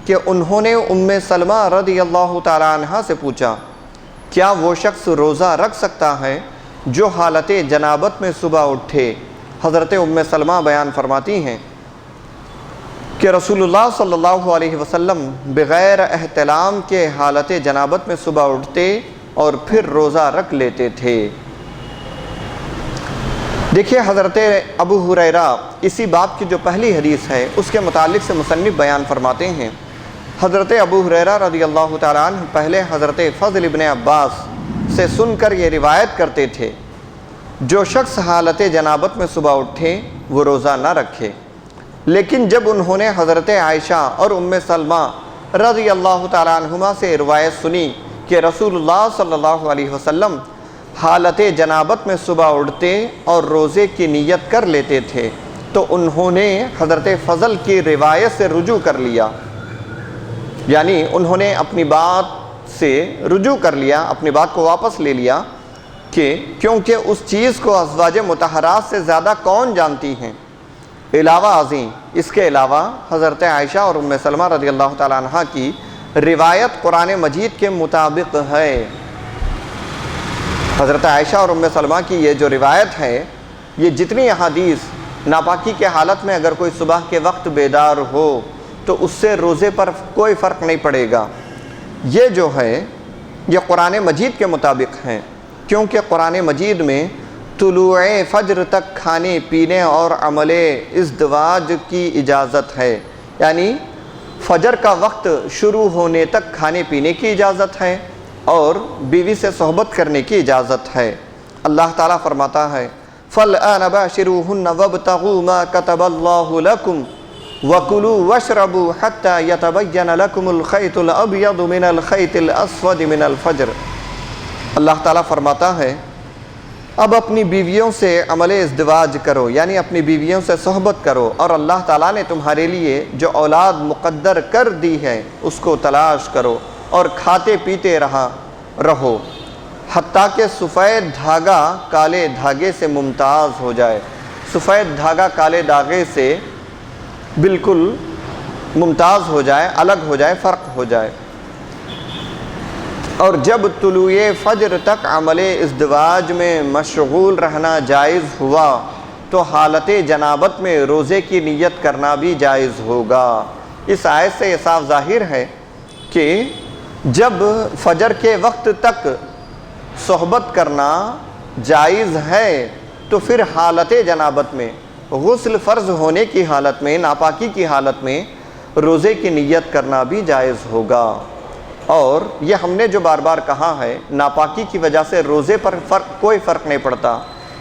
کہ انہوں نے ام سلمہ رضی اللہ تعالیٰ عنہ سے پوچھا، کیا وہ شخص روزہ رکھ سکتا ہے جو حالت جنابت میں صبح اٹھے؟ حضرت ام سلمہ بیان فرماتی ہیں کہ رسول اللہ صلی اللہ علیہ وسلم بغیر احتلام کے حالت جنابت میں صبح اٹھتے اور پھر روزہ رکھ لیتے تھے۔ دیکھیے، حضرت ابو ہریرہ اسی باب کی جو پہلی حدیث ہے اس کے متعلق سے مصنف بیان فرماتے ہیں حضرت ابو ہریرہ رضی اللہ تعالیٰ عنہ پہلے حضرت فضل ابن عباس سے سن کر یہ روایت کرتے تھے، جو شخص حالت جنابت میں صبح اٹھے وہ روزہ نہ رکھے، لیکن جب انہوں نے حضرت عائشہ اور ام سلمہ رضی اللہ تعالیٰ عنہما سے روایت سنی کہ رسول اللہ صلی اللہ علیہ وسلم حالت جنابت میں صبح اٹھتے اور روزے کی نیت کر لیتے تھے، تو انہوں نے حضرت فضل کی روایت سے رجوع کر لیا، یعنی انہوں نے اپنی بات سے رجوع کر لیا، اپنی بات کو واپس لے لیا کہ کیونکہ اس چیز کو ازواج مطہرات سے زیادہ کون جانتی ہیں۔ علاوہ ازیں اس کے علاوہ حضرت عائشہ اور ام سلمہ رضی اللہ تعالیٰ عنہ کی روایت قرآن مجید کے مطابق ہے۔ حضرت عائشہ اور ام سلمہ کی یہ جو روایت ہے، یہ جتنی احادیث ناپاکی کے حالت میں اگر کوئی صبح کے وقت بیدار ہو تو اس سے روزے پر کوئی فرق نہیں پڑے گا، یہ جو ہے یہ قرآن مجید کے مطابق ہیں، کیونکہ قرآن مجید میں طلوع فجر تک کھانے پینے اور عمل ازدواج کی اجازت ہے، یعنی فجر کا وقت شروع ہونے تک کھانے پینے کی اجازت ہے اور بیوی سے صحبت کرنے کی اجازت ہے۔ اللہ تعالیٰ فرماتا ہے فَالْآنَ بَاشِرُوهُنَّ وَابْتَغُوا مَا كَتَبَ اللَّهُ لَكُمْ وَكُلُوا وَاشْرَبُوا حَتَّى يَتَبَيَّنَ لَكُمُ الْخَيْطُ الْأَبْيَضُ مِنَ الْخَيْطِ الْأَسْوَدِ مِنَ الْفَجْرِ۔ اللہ تعالیٰ فرماتا ہے اب اپنی بیویوں سے عمل ازدواج کرو، یعنی اپنی بیویوں سے صحبت کرو، اور اللہ تعالیٰ نے تمہارے لیے جو اولاد مقدر کر دی ہے اس کو تلاش کرو اور کھاتے پیتے رہو حتیٰ کہ سفید دھاگا کالے دھاگے سے ممتاز ہو جائے۔ سفید دھاگا کالے دھاگے سے بالکل ممتاز ہو جائے، الگ ہو جائے، فرق ہو جائے۔ اور جب طلوع فجر تک عمل ازدواج میں مشغول رہنا جائز ہوا تو حالت جنابت میں روزے کی نیت کرنا بھی جائز ہوگا۔ اس آیت سے یہ صاف ظاہر ہے کہ جب فجر کے وقت تک صحبت کرنا جائز ہے تو پھر حالت جنابت میں، غسل فرض ہونے کی حالت میں، ناپاکی کی حالت میں روزے کی نیت کرنا بھی جائز ہوگا۔ اور یہ ہم نے جو بار بار کہا ہے ناپاکی کی وجہ سے روزے پر کوئی فرق نہیں پڑتا،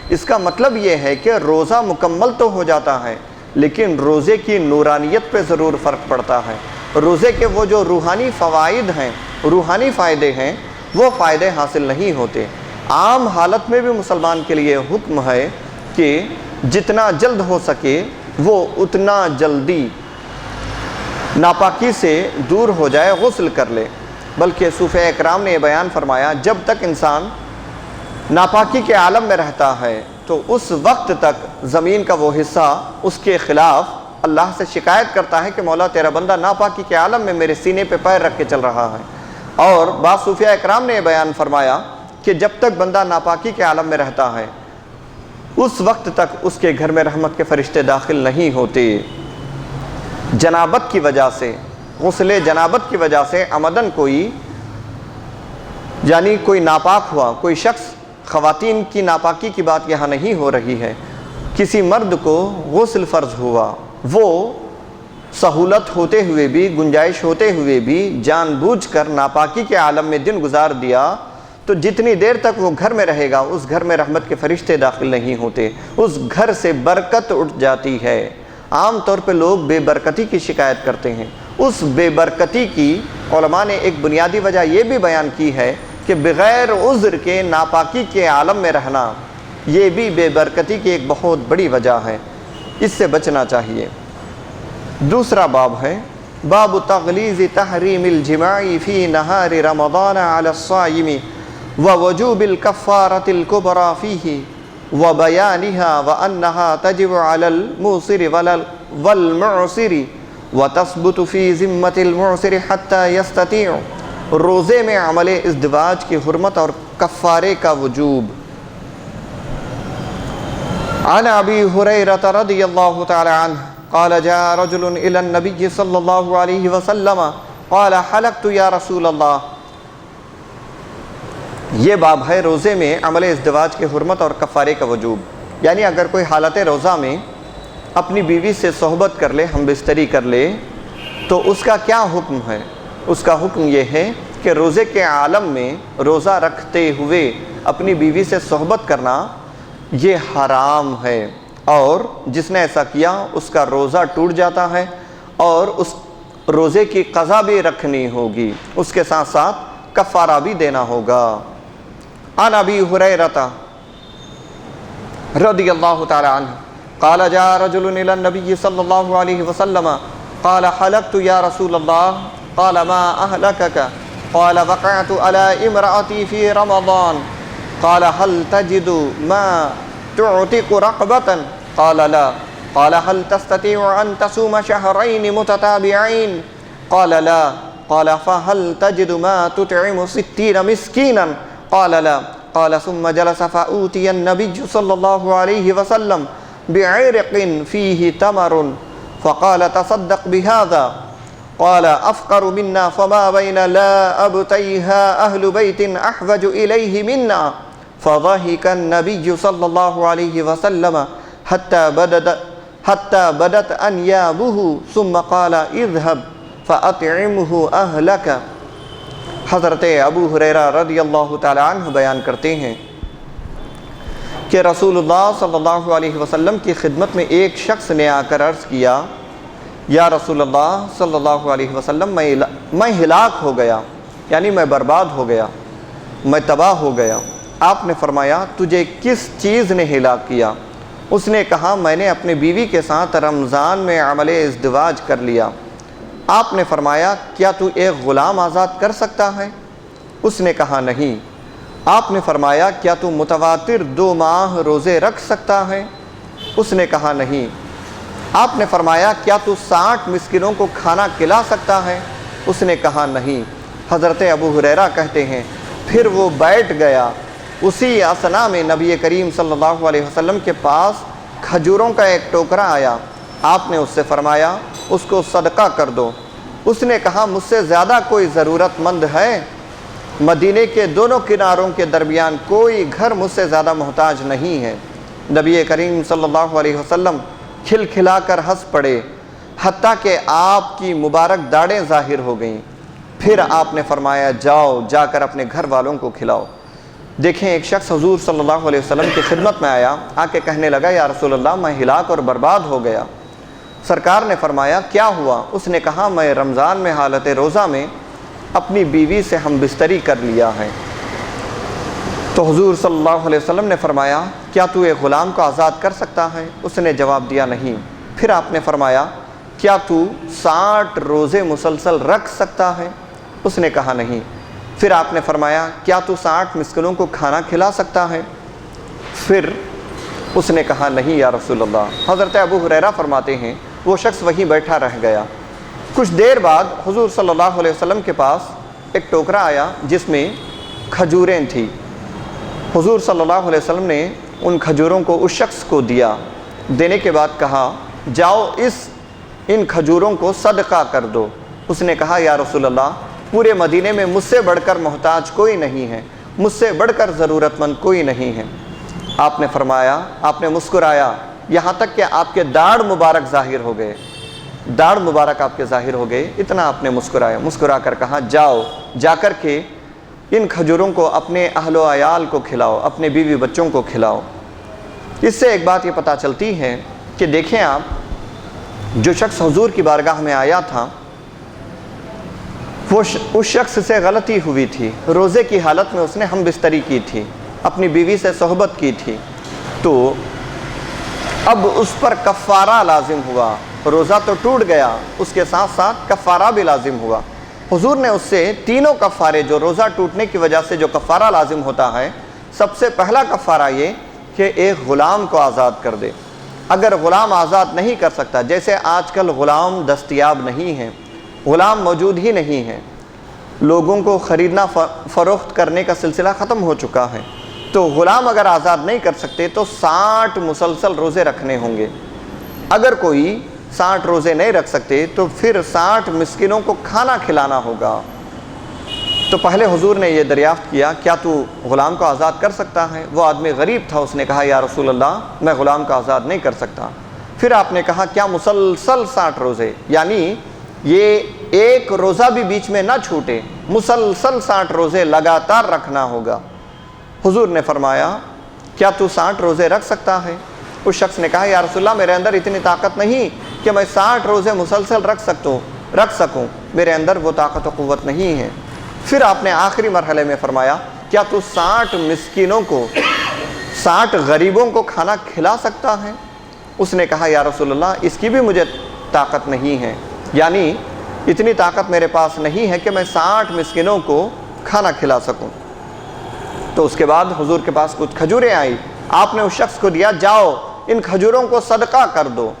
اس کا مطلب یہ ہے کہ روزہ مکمل تو ہو جاتا ہے لیکن روزے کی نورانیت پہ ضرور فرق پڑتا ہے۔ روزے کے وہ جو روحانی فوائد ہیں، روحانی فائدے ہیں، وہ فائدے حاصل نہیں ہوتے۔ عام حالت میں بھی مسلمان کے لیے حکم ہے کہ جتنا جلد ہو سکے وہ اتنا جلدی ناپاکی سے دور ہو جائے، غسل کر لے۔ بلکہ صوفیاء اکرام نے یہ بیان فرمایا جب تک انسان ناپاکی کے عالم میں رہتا ہے تو اس وقت تک زمین کا وہ حصہ اس کے خلاف اللہ سے شکایت کرتا ہے کہ مولا تیرا بندہ ناپاکی کے عالم میں میرے سینے پہ پیر رکھ کے چل رہا ہے۔ اور بعض صوفیاء اکرام نے یہ بیان فرمایا کہ جب تک بندہ ناپاکی کے عالم میں رہتا ہے اس وقت تک اس کے گھر میں رحمت کے فرشتے داخل نہیں ہوتے۔ جنابت کی وجہ سے، غسل جنابت کی وجہ سے عمدن کوئی ناپاک ہوا، کوئی شخص، خواتین کی ناپاکی کی بات یہاں نہیں ہو رہی ہے، کسی مرد کو غسل فرض ہوا، وہ سہولت ہوتے ہوئے بھی، گنجائش ہوتے ہوئے بھی جان بوجھ کر ناپاکی کے عالم میں دن گزار دیا تو جتنی دیر تک وہ گھر میں رہے گا اس گھر میں رحمت کے فرشتے داخل نہیں ہوتے، اس گھر سے برکت اٹھ جاتی ہے۔ عام طور پہ لوگ بے برکتی کی شکایت کرتے ہیں، اس بے برکتی کی علماء نے ایک بنیادی وجہ یہ بھی بیان کی ہے کہ بغیر عذر کے ناپاکی کے عالم میں رہنا یہ بھی بے برکتی کی ایک بہت بڑی وجہ ہے، اس سے بچنا چاہیے۔ دوسرا باب ہے باب تغلیظ تحریم الجماع فی نہار رمضان علی الصائم ووجوب الکفارۃ الکبریٰ فیہ وبیانها وانہا تجب علی الموسر والمعسر وتثبت فی ذمۃ المعسر حتی یستطیع۔ روزے میں عمل ازدواج کی حرمت اور کفارے کا وجوب۔ عن ابی ہریرہ رضی اللہ تعالی عنہ قال جاء رجل الى النبی صلی اللہ علیہ وسلم قال حلقت یا رسول اللہ۔ یہ باب ہے روزے میں عمل ازدواج کی حرمت اور کفارے کا وجوب، یعنی اگر کوئی حالت روزہ میں اپنی بیوی سے صحبت کر لے، ہم بستری کر لے تو اس کا کیا حکم ہے؟ اس کا حکم یہ ہے کہ روزے کے عالم میں روزہ رکھتے ہوئے اپنی بیوی سے صحبت کرنا یہ حرام ہے، اور جس نے ایسا کیا اس کا روزہ ٹوٹ جاتا ہے اور اس روزے کی قضا بھی رکھنی ہوگی، اس کے ساتھ ساتھ کفارہ بھی دینا ہوگا۔ عن ابی ہریرہ رضی اللہ تعالی عنہ قال جاء رجل الى النبي صلی اللہ علیہ وسلم قال حلقت یا رسول اللہ قال ما اهلكك قال وقعت على امرأتي في رمضان قال هل تجد ما تعتق رقبة قال لا قال هل تستطيع أن تصوم شهرين متتابعين قال لا قال فهل تجد ما تطعم 60 مسكينا قال لا قال ثم جلس فأوتي النبي صلى الله عليه وسلم بعرق فيه تمر فقال تصدق بهذا قال أفقر منا فما بين لا أبتيها أهل بيت أحوج إليه منا فضحك النبي صلى الله عليه وسلم حتى بدت أنيابه ثم قال اذهب فأطعمه أهلك۔ حضرت ابو ہریرہ رضی اللہ تعالی عنہ بیان کرتے ہیں کہ رسول اللہ صلی اللہ علیہ وسلم کی خدمت میں ایک شخص نے آ کر عرض کیا، یا رسول اللہ صلی اللہ علیہ وسلم میں ہلاک ہو گیا، یعنی میں برباد ہو گیا، میں تباہ ہو گیا۔ آپ نے فرمایا تجھے کس چیز نے ہلاک کیا؟ اس نے کہا میں نے اپنی بیوی کے ساتھ رمضان میں عمل ازدواج کر لیا۔ آپ نے فرمایا کیا تو ایک غلام آزاد کر سکتا ہے؟ اس نے کہا نہیں۔ آپ نے فرمایا کیا تو متواتر 2 ماہ روزے رکھ سکتا ہے؟ اس نے کہا نہیں۔ آپ نے فرمایا کیا تو 60 مسکینوں کو کھانا کھلا سکتا ہے؟ اس نے کہا نہیں۔ حضرت ابو ہریرہ کہتے ہیں پھر وہ بیٹھ گیا۔ اسی اثنا میں نبی کریم صلی اللہ علیہ وسلم کے پاس کھجوروں کا ایک ٹوکرا آیا۔ آپ نے اس سے فرمایا اس کو صدقہ کر دو۔ اس نے کہا مجھ سے زیادہ کوئی ضرورت مند ہے؟ مدینے کے دونوں کناروں کے درمیان کوئی گھر مجھ سے زیادہ محتاج نہیں ہے۔ نبی کریم صلی اللہ علیہ وسلم کھل کھلا کر ہنس پڑے، حتیٰ کہ آپ کی مبارک داڑھیں ظاہر ہو گئیں۔ پھر آپ نے فرمایا جاؤ جا کر اپنے گھر والوں کو کھلاؤ۔ دیکھیں ایک شخص حضور صلی اللہ علیہ وسلم کی خدمت میں آیا، آ کے کہنے لگا یا رسول اللہ میں ہلاک اور برباد ہو گیا۔ سرکار نے فرمایا کیا ہوا؟ اس نے کہا میں رمضان میں حالت روزہ میں اپنی بیوی سے ہم بستری کر لیا ہے۔ تو حضور صلی اللہ علیہ وسلم نے فرمایا کیا تو ایک غلام کو آزاد کر سکتا ہے؟ اس نے جواب دیا نہیں۔ پھر آپ نے فرمایا کیا تو 60 روزے مسلسل رکھ سکتا ہے؟ اس نے کہا نہیں۔ پھر آپ نے فرمایا کیا تو 60 مسکینوں کو کھانا کھلا سکتا ہے؟ پھر اس نے کہا نہیں یا رسول اللہ۔ حضرت ابو ہریرہ فرماتے ہیں وہ شخص وہیں بیٹھا رہ گیا۔ کچھ دیر بعد حضور صلی اللہ علیہ وسلم کے پاس ایک ٹوکرا آیا جس میں کھجوریں تھیں۔ حضور صلی اللہ علیہ وسلم نے ان کھجوروں کو اس شخص کو دیا۔ دینے کے بعد کہا جاؤ ان کھجوروں کو صدقہ کر دو۔ اس نے کہا یا رسول اللہ پورے مدینے میں مجھ سے بڑھ کر محتاج کوئی نہیں ہے، مجھ سے بڑھ کر ضرورت مند کوئی نہیں ہے۔ آپ نے فرمایا، آپ نے مسکرایا یہاں تک کہ آپ کے داڑھ مبارک ظاہر ہو گئے، داڑھ مبارک آپ کے ظاہر ہو گئے، اتنا آپ نے مسکرایا۔ مسکرا کر کہا جاؤ جا کر کے ان کھجوروں کو اپنے اہل و عیال کو کھلاؤ، اپنے بیوی بچوں کو کھلاؤ۔ اس سے ایک بات یہ پتہ چلتی ہے کہ دیکھیں آپ جو شخص حضور کی بارگاہ میں آیا تھا وہ اس شخص سے غلطی ہوئی تھی، روزے کی حالت میں اس نے ہم بستری کی تھی، اپنی بیوی سے صحبت کی تھی، تو اب اس پر کفارہ لازم ہوا۔ روزہ تو ٹوٹ گیا، اس کے ساتھ ساتھ کفارہ بھی لازم ہوا۔ حضور نے اس سے تینوں کفارے جو روزہ ٹوٹنے کی وجہ سے جو کفارہ لازم ہوتا ہے، سب سے پہلا کفارہ یہ کہ ایک غلام کو آزاد کر دے۔ اگر غلام آزاد نہیں کر سکتا، جیسے آج کل غلام دستیاب نہیں ہیں، غلام موجود ہی نہیں ہیں، لوگوں کو خریدنا فروخت کرنے کا سلسلہ ختم ہو چکا ہے، تو غلام اگر آزاد نہیں کر سکتے تو 60 مسلسل روزے رکھنے ہوں گے۔ اگر کوئی 60 روزے نہیں رکھ سکتے تو پھر 60 مسکینوں کو کھانا کھلانا ہوگا۔ تو پہلے حضور نے یہ دریافت کیا کیا تو غلام کو آزاد کر سکتا ہے؟ وہ آدمی غریب تھا، اس نے کہا یا رسول اللہ میں غلام کو آزاد نہیں کر سکتا۔ پھر آپ نے کہا کیا مسلسل 60 روزے، یعنی یہ ایک روزہ بھی بیچ میں نہ چھوٹے، مسلسل 60 روزے لگاتار رکھنا ہوگا۔ حضور نے فرمایا کیا تو 60 روزے رکھ سکتا ہے؟ اس شخص نے کہا یا رسول اللہ میرے اندر اتنی طاقت نہیں کہ میں 60 روزے مسلسل رکھ سکوں، میرے اندر وہ طاقت و قوت نہیں ہے۔ پھر آپ نے آخری مرحلے میں فرمایا کیا تو 60 مسکینوں کو، 60 غریبوں کو کھانا کھلا سکتا ہے؟ اس نے کہا یا رسول اللہ اس کی بھی مجھے طاقت نہیں ہے، یعنی اتنی طاقت میرے پاس نہیں ہے کہ میں 60 مسکینوں کو کھانا کھلا سکوں۔ تو اس کے بعد حضور کے پاس کچھ کھجوریں آئی، آپ نے اس شخص کو دیا، جاؤ ان کھجوروں کو صدقہ کر دو۔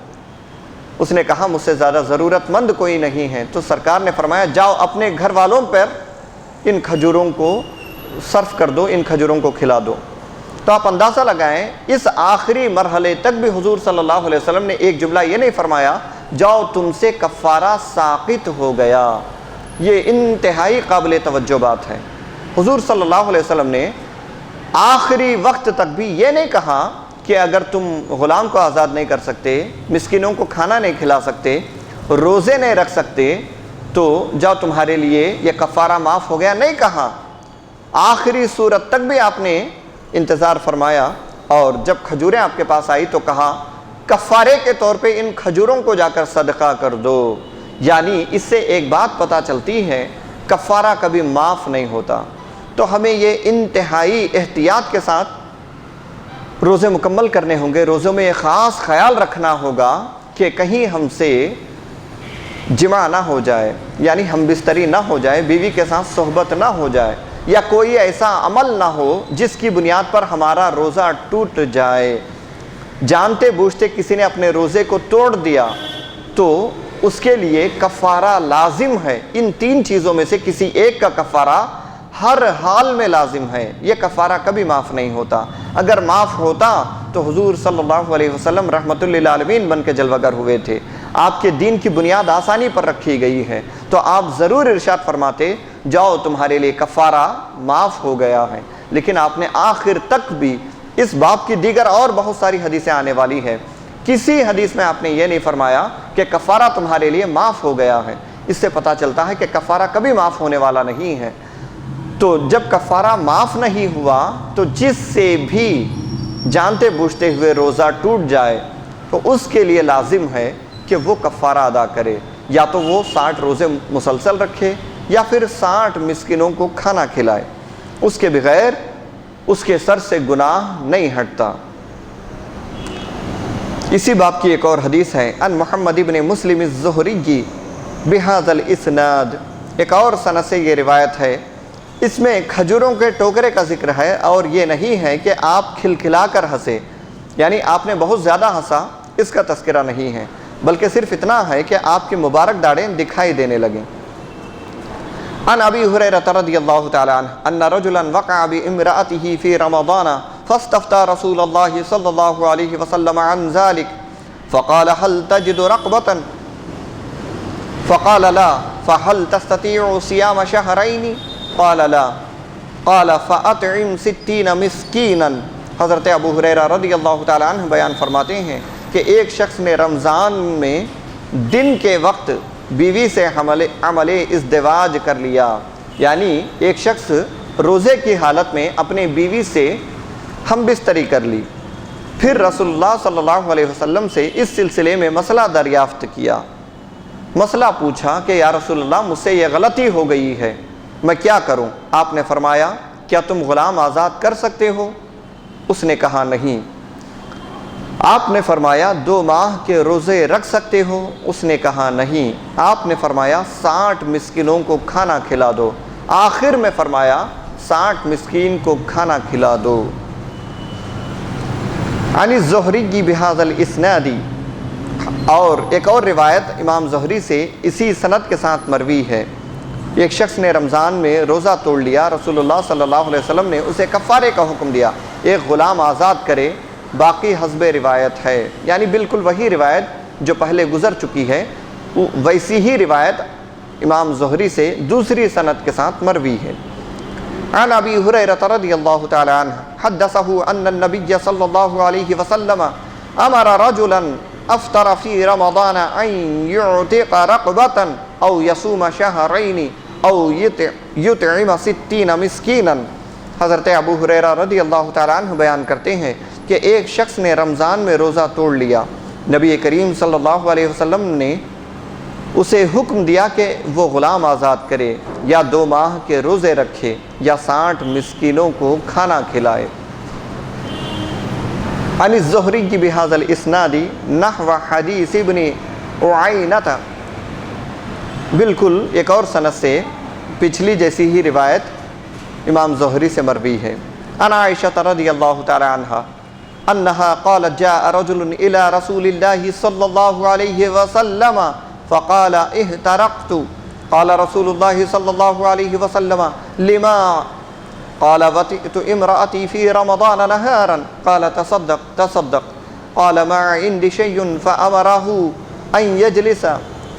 اس نے کہا مجھ سے زیادہ ضرورت مند کوئی نہیں ہے۔ تو سرکار نے فرمایا جاؤ اپنے گھر والوں پر ان کھجوروں کو صرف کر دو، ان کھجوروں کو کھلا دو۔ تو آپ اندازہ لگائیں اس آخری مرحلے تک بھی حضور صلی اللہ علیہ وسلم نے ایک جملہ یہ نہیں فرمایا جاؤ تم سے کفارہ ساقط ہو گیا۔ یہ انتہائی قابل توجہ بات ہے۔ حضور صلی اللہ علیہ وسلم نے آخری وقت تک بھی یہ نہیں کہا کہ اگر تم غلام کو آزاد نہیں کر سکتے، مسکینوں کو کھانا نہیں کھلا سکتے، روزے نہیں رکھ سکتے تو جاؤ تمہارے لیے یہ کفارہ معاف ہو گیا، نہیں کہا۔ آخری صورت تک بھی آپ نے انتظار فرمایا، اور جب کھجوریں آپ کے پاس آئی تو کہا کفارے کے طور پہ ان کھجوروں کو جا کر صدقہ کر دو۔ یعنی اس سے ایک بات پتہ چلتی ہے کفارہ کبھی معاف نہیں ہوتا۔ تو ہمیں یہ انتہائی احتیاط کے ساتھ روزے مکمل کرنے ہوں گے۔ روزوں میں یہ خاص خیال رکھنا ہوگا کہ کہیں ہم سے جمع نہ ہو جائے، یعنی ہم بستری نہ ہو جائے، بیوی کے ساتھ صحبت نہ ہو جائے، یا کوئی ایسا عمل نہ ہو جس کی بنیاد پر ہمارا روزہ ٹوٹ جائے۔ جانتے بوجھتے کسی نے اپنے روزے کو توڑ دیا تو اس کے لیے کفارہ لازم ہے۔ ان 3 چیزوں میں سے کسی ایک کا کفارہ ہر حال میں لازم ہے۔ یہ کفارہ کبھی معاف نہیں ہوتا۔ اگر معاف ہوتا تو حضور صلی اللہ علیہ وسلم رحمت للعالمین بن کے جلوہ گر ہوئے تھے۔ آپ کے دین کی بنیاد آسانی پر رکھی گئی ہے، تو آپ ضرور ارشاد فرماتے جاؤ تمہارے لیے کفارہ معاف ہو گیا ہے۔ لیکن آپ نے آخر تک بھی اس باب کی دیگر اور بہت ساری حدیثیں آنے والی ہے، کسی حدیث میں آپ نے یہ نہیں فرمایا کہ کفارہ تمہارے لیے معاف ہو گیا ہے۔ اس سے پتہ چلتا ہے کہ کفارہ کبھی معاف ہونے والا نہیں ہے۔ تو جب کفارہ معاف نہیں ہوا تو جس سے بھی جانتے بوجھتے ہوئے روزہ ٹوٹ جائے تو اس کے لیے لازم ہے کہ وہ کفارہ ادا کرے، یا تو وہ 60 روزے مسلسل رکھے یا پھر 60 مسکینوں کو کھانا کھلائے۔ اس کے بغیر اس کے سر سے گناہ نہیں ہٹتا۔ اسی باب کی ایک اور حدیث ہے ان محمد ابن مسلم الزہری بہذا الاسناد، ایک اور سند سے یہ روایت ہے، اس میں کھجوروں کے ٹوکرے کا ذکر ہے، اور یہ نہیں ہے کہ آپ کھلکھلا کر ہنسے، یعنی آپ نے بہت زیادہ ہنسا، اس کا تذکرہ نہیں ہے، بلکہ صرف اتنا ہے کہ آپ کی مبارک داڑھیں دکھائی دینے لگیں۔ عن ابی ہریرہ رضی اللہ تعالی عنہ ان رجلا وقع بامرأته في رمضان فاستفتى رسول الله صلی اللہ علیہ وسلم عن ذلك فقال هل تجد رقبة فقال لا فهل تستطيع صيام شهرين قال لا قال فأطعم 60 مسکینا۔ حضرت ابو ہریرہ رضی اللہ تعالی عنہ بیان فرماتے ہیں کہ ایک شخص نے رمضان میں دن کے وقت بیوی سے عمل ازدواج کر لیا، یعنی ایک شخص روزے کی حالت میں اپنے بیوی سے ہم بستری کر لی، پھر رسول اللہ صلی اللہ علیہ وسلم سے اس سلسلے میں مسئلہ دریافت کیا، مسئلہ پوچھا کہ یا رسول اللہ مجھ سے یہ غلطی ہو گئی ہے، میں کیا کروں؟ آپ نے فرمایا کیا تم غلام آزاد کر سکتے ہو؟ اس نے کہا نہیں۔ آپ نے فرمایا 2 ماہ کے روزے رکھ سکتے ہو؟ اس نے کہا نہیں۔ آپ نے فرمایا 60 مسکینوں کو کھانا کھلا دو۔ آخر میں فرمایا 60 مسکین کو کھانا کھلا دو۔ عن الزہری بہذا الاسناد، اور ایک اور روایت امام زہری سے اسی سند کے ساتھ مروی ہے، ایک شخص نے رمضان میں روزہ توڑ لیا، رسول اللہ صلی اللہ علیہ وسلم نے اسے کفارے کا حکم دیا، ایک غلام آزاد کرے، باقی حسب روایت ہے، یعنی بالکل وہی روایت جو پہلے گزر چکی ہے، ویسی ہی روایت امام زہری سے دوسری سند کے ساتھ مروی ہے۔ عن ابی ہریرہ رضی اللہ تعالی عنہ حدثہ ان النبی صلی اللہ علیہ وسلم امر رجلا افطر فی رمضان ان یعتق رقبۃ او یصوم شہرین او یطعم 60 مسکینا۔ حضرت ابو ہریرہ رضی اللہ تعالیٰ عنہ بیان کرتے ہیں کہ ایک شخص نے رمضان میں روزہ توڑ لیا، نبی کریم صلی اللہ علیہ وسلم نے اسے حکم دیا کہ وہ غلام آزاد کرے یا 2 ماہ کے روزے رکھے یا 60 مسکینوں کو کھانا کھلائے۔ عن الزہری بہذا الاسناد نحو حدیث ابن اعینہ، بالکل ایک اور سند سے پچھلی جیسی ہی روایت امام زہری سے مروی ہے۔ عن عائشہ رضی اللہ تعالی عنہا انہا قالت جاء رجل الى رسول اللہ صلی اللہ علیہ وسلم فقال احترقت قال رسول اللہ صلی اللہ علیہ وسلم لما قال وطئت امرأتي في رمضان نهارا قال تصدق قال ما عندي شيء فأمره أن يجلس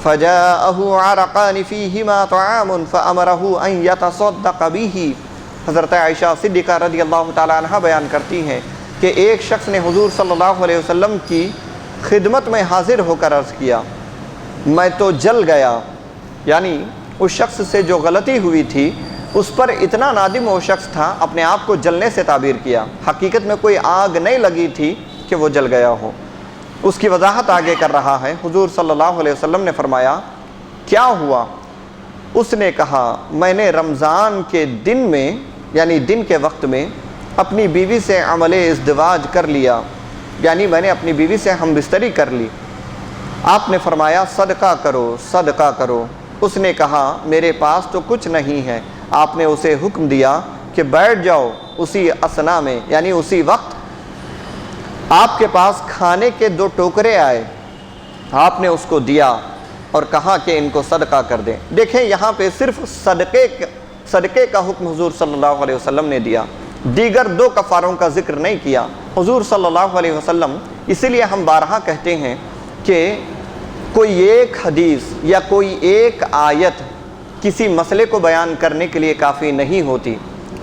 فجاءه عرقان فيهما طعام فأمره أن يتصدق به۔ حضرت عائشہ صدیقہ رضی اللہ تعالی عنہ بیان کرتی ہیں کہ ایک شخص نے حضور صلی اللہ علیہ وسلم کی خدمت میں حاضر ہو کر عرض کیا، میں تو جل گیا، یعنی اس شخص سے جو غلطی ہوئی تھی اس پر اتنا نادم وہ شخص تھا، اپنے آپ کو جلنے سے تعبیر کیا، حقیقت میں کوئی آگ نہیں لگی تھی کہ وہ جل گیا ہو۔ اس کی وضاحت آگے کر رہا ہے۔ حضور صلی اللہ علیہ وسلم نے فرمایا کیا ہوا؟ اس نے کہا میں نے رمضان کے دن میں یعنی دن کے وقت میں اپنی بیوی سے عمل ازدواج کر لیا، یعنی میں نے اپنی بیوی سے ہم بستری کر لی۔ آپ نے فرمایا صدقہ کرو صدقہ کرو۔ اس نے کہا میرے پاس تو کچھ نہیں ہے۔ آپ نے اسے حکم دیا کہ بیٹھ جاؤ۔ اسی اثنا میں یعنی اسی وقت آپ کے پاس کھانے کے 2 ٹوکرے آئے، آپ نے اس کو دیا اور کہا کہ ان کو صدقہ کر دیں۔ دیکھیں یہاں پہ صرف صدقے کا حکم حضور صلی اللہ علیہ وسلم نے دیا، دیگر 2 کفاروں کا ذکر نہیں کیا حضور صلی اللہ علیہ وسلم۔ اسی لیے ہم بارہا کہتے ہیں کہ کوئی ایک حدیث یا کوئی ایک آیت کسی مسئلے کو بیان کرنے کے لیے کافی نہیں ہوتی۔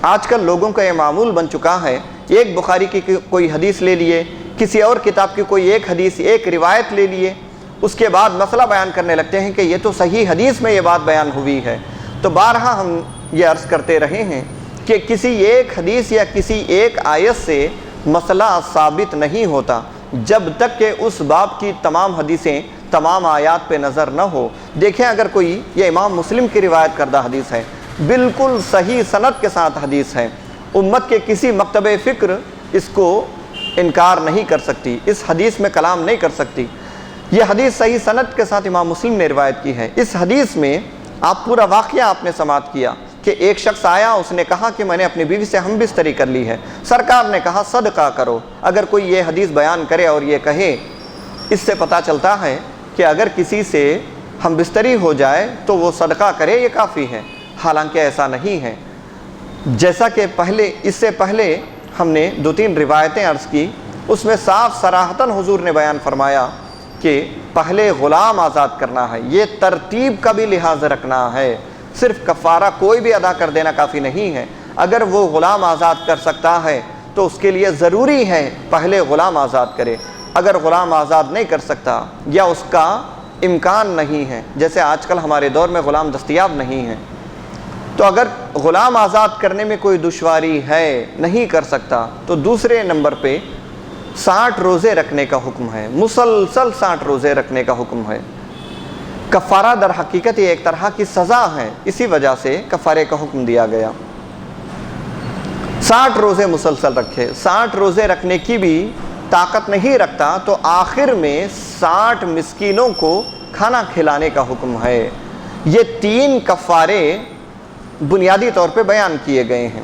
آج کل لوگوں کا یہ معمول بن چکا ہے، ایک بخاری کی کوئی حدیث لے لیے، کسی اور کتاب کی کوئی ایک حدیث ایک روایت لے لیے، اس کے بعد مسئلہ بیان کرنے لگتے ہیں کہ یہ تو صحیح حدیث میں یہ بات بیان ہوئی ہے۔ تو بارہا ہم یہ عرض کرتے رہے ہیں کہ کسی ایک حدیث یا کسی ایک آیت سے مسئلہ ثابت نہیں ہوتا جب تک کہ اس باب کی تمام حدیثیں تمام آیات پہ نظر نہ ہو۔ دیکھیں اگر کوئی یہ امام مسلم کی روایت کردہ حدیث ہے، بالکل صحیح سند کے ساتھ حدیث ہے، امت کے کسی مکتب فکر اس کو انکار نہیں کر سکتی، اس حدیث میں کلام نہیں کر سکتی۔ یہ حدیث صحیح سند کے ساتھ امام مسلم نے روایت کی ہے۔ اس حدیث میں آپ پورا واقعہ آپ نے سماعت کیا کہ ایک شخص آیا، اس نے کہا کہ میں نے اپنی بیوی سے ہم بستری کر لی ہے۔ سرکار نے کہا صدقہ کرو۔ اگر کوئی یہ حدیث بیان کرے اور یہ کہے، اس سے پتہ چلتا ہے کہ اگر کسی سے ہم بستری ہو جائے تو وہ صدقہ کرے، یہ کافی ہے، حالانکہ ایسا نہیں ہے۔ جیسا کہ اس سے پہلے ہم نے 2-3 روایتیں عرض کی، اس میں صاف صراحتاً حضور نے بیان فرمایا کہ پہلے غلام آزاد کرنا ہے، یہ ترتیب کا بھی لحاظ رکھنا ہے، صرف کفارہ کوئی بھی ادا کر دینا کافی نہیں ہے۔ اگر وہ غلام آزاد کر سکتا ہے تو اس کے لیے ضروری ہے پہلے غلام آزاد کرے۔ اگر غلام آزاد نہیں کر سکتا یا اس کا امکان نہیں ہے، جیسے آج کل ہمارے دور میں غلام دستیاب نہیں ہیں، تو اگر غلام آزاد کرنے میں کوئی دشواری ہے، نہیں کر سکتا، تو دوسرے نمبر پہ 60 روزے رکھنے کا حکم ہے، مسلسل 60 روزے رکھنے کا حکم ہے۔ کفارہ در حقیقت یہ ایک طرح کی سزا ہے، اسی وجہ سے کفارے کا حکم دیا گیا۔ 60 روزے مسلسل رکھے، 60 روزے رکھنے کی بھی طاقت نہیں رکھتا تو آخر میں 60 مسکینوں کو کھانا کھلانے کا حکم ہے۔ یہ 3 کفارے بنیادی طور پہ بیان کیے گئے ہیں۔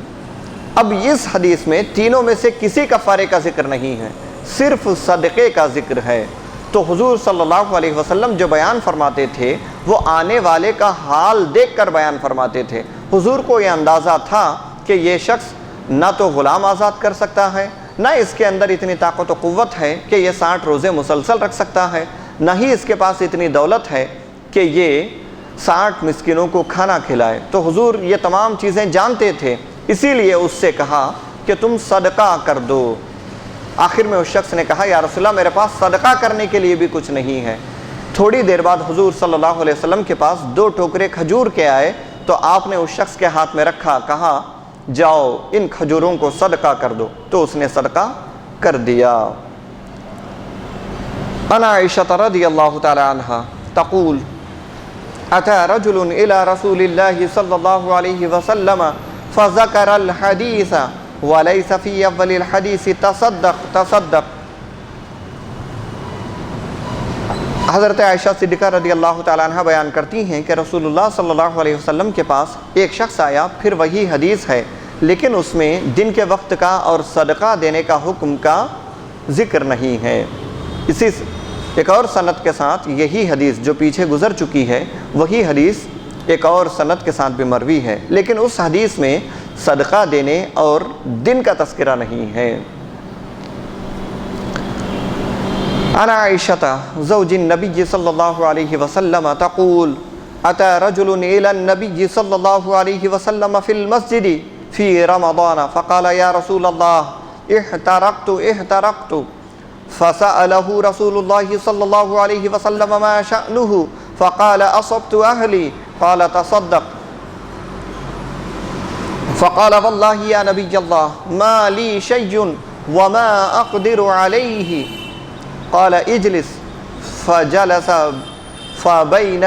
اب اس حدیث میں تینوں میں سے کسی کفارے کا ذکر نہیں ہے، صرف صدقے کا ذکر ہے۔ تو حضور صلی اللہ علیہ وسلم جو بیان فرماتے تھے وہ آنے والے کا حال دیکھ کر بیان فرماتے تھے۔ حضور کو یہ اندازہ تھا کہ یہ شخص نہ تو غلام آزاد کر سکتا ہے، نہ اس کے اندر اتنی طاقت و قوت ہے کہ یہ 60 روزے مسلسل رکھ سکتا ہے، نہ ہی اس کے پاس اتنی دولت ہے کہ یہ 60 مسکینوں کو کھانا کھلائے۔ تو حضور یہ تمام چیزیں جانتے تھے، اسی لیے اس سے کہا کہ تم صدقہ کر دو۔ آخر میں اس شخص نے کہا یا رسول اللہ میرے پاس صدقہ کرنے کے لیے بھی کچھ نہیں ہے۔ تھوڑی دیر بعد حضور صلی اللہ علیہ وسلم کے پاس 2 ٹوکرے کھجور کے آئے تو آپ نے اس شخص کے ہاتھ میں رکھا، کہا جاؤ ان کھجوروں کو صدقہ کر دو، تو اس نے صدقہ کر دیا۔ عن عائشہ رضی اللہ تعالی عنہ تقول اتى رجل الى رسول الله صلی اللہ علیہ وسلم فذكر الحديث وليس في اول الحديث تصدق۔ حضرت عائشہ صدیقہ رضی اللہ تعالیٰ عنہ بیان کرتی ہیں کہ رسول اللہ صلی اللہ علیہ وسلم کے پاس ایک شخص آیا، پھر وہی حدیث ہے لیکن اس میں دن کے وقت کا اور صدقہ دینے کا حکم کا ذکر نہیں ہے۔ اسی ایک اور سند کے ساتھ یہی حدیث جو پیچھے گزر چکی ہے، وہی حدیث ایک اور سند کے ساتھ بھی مروی ہے، لیکن اس حدیث میں صدقہ دینے اور دن کا تذکرہ نہیں ہے۔ عن عائشة زوج النبي صلى الله عليه وسلم تقول أتى رجل إلى النبي صلى الله عليه وسلم في المسجد في رمضان فقال يا رسول الله احترقت فسأله رسول الله صلى الله عليه وسلم ما شأنه فقال أصبت أهلي قال تصدق فقال والله يا نبي الله ما لي شيء وما أقدر عليه قال اجلس فجلس فبين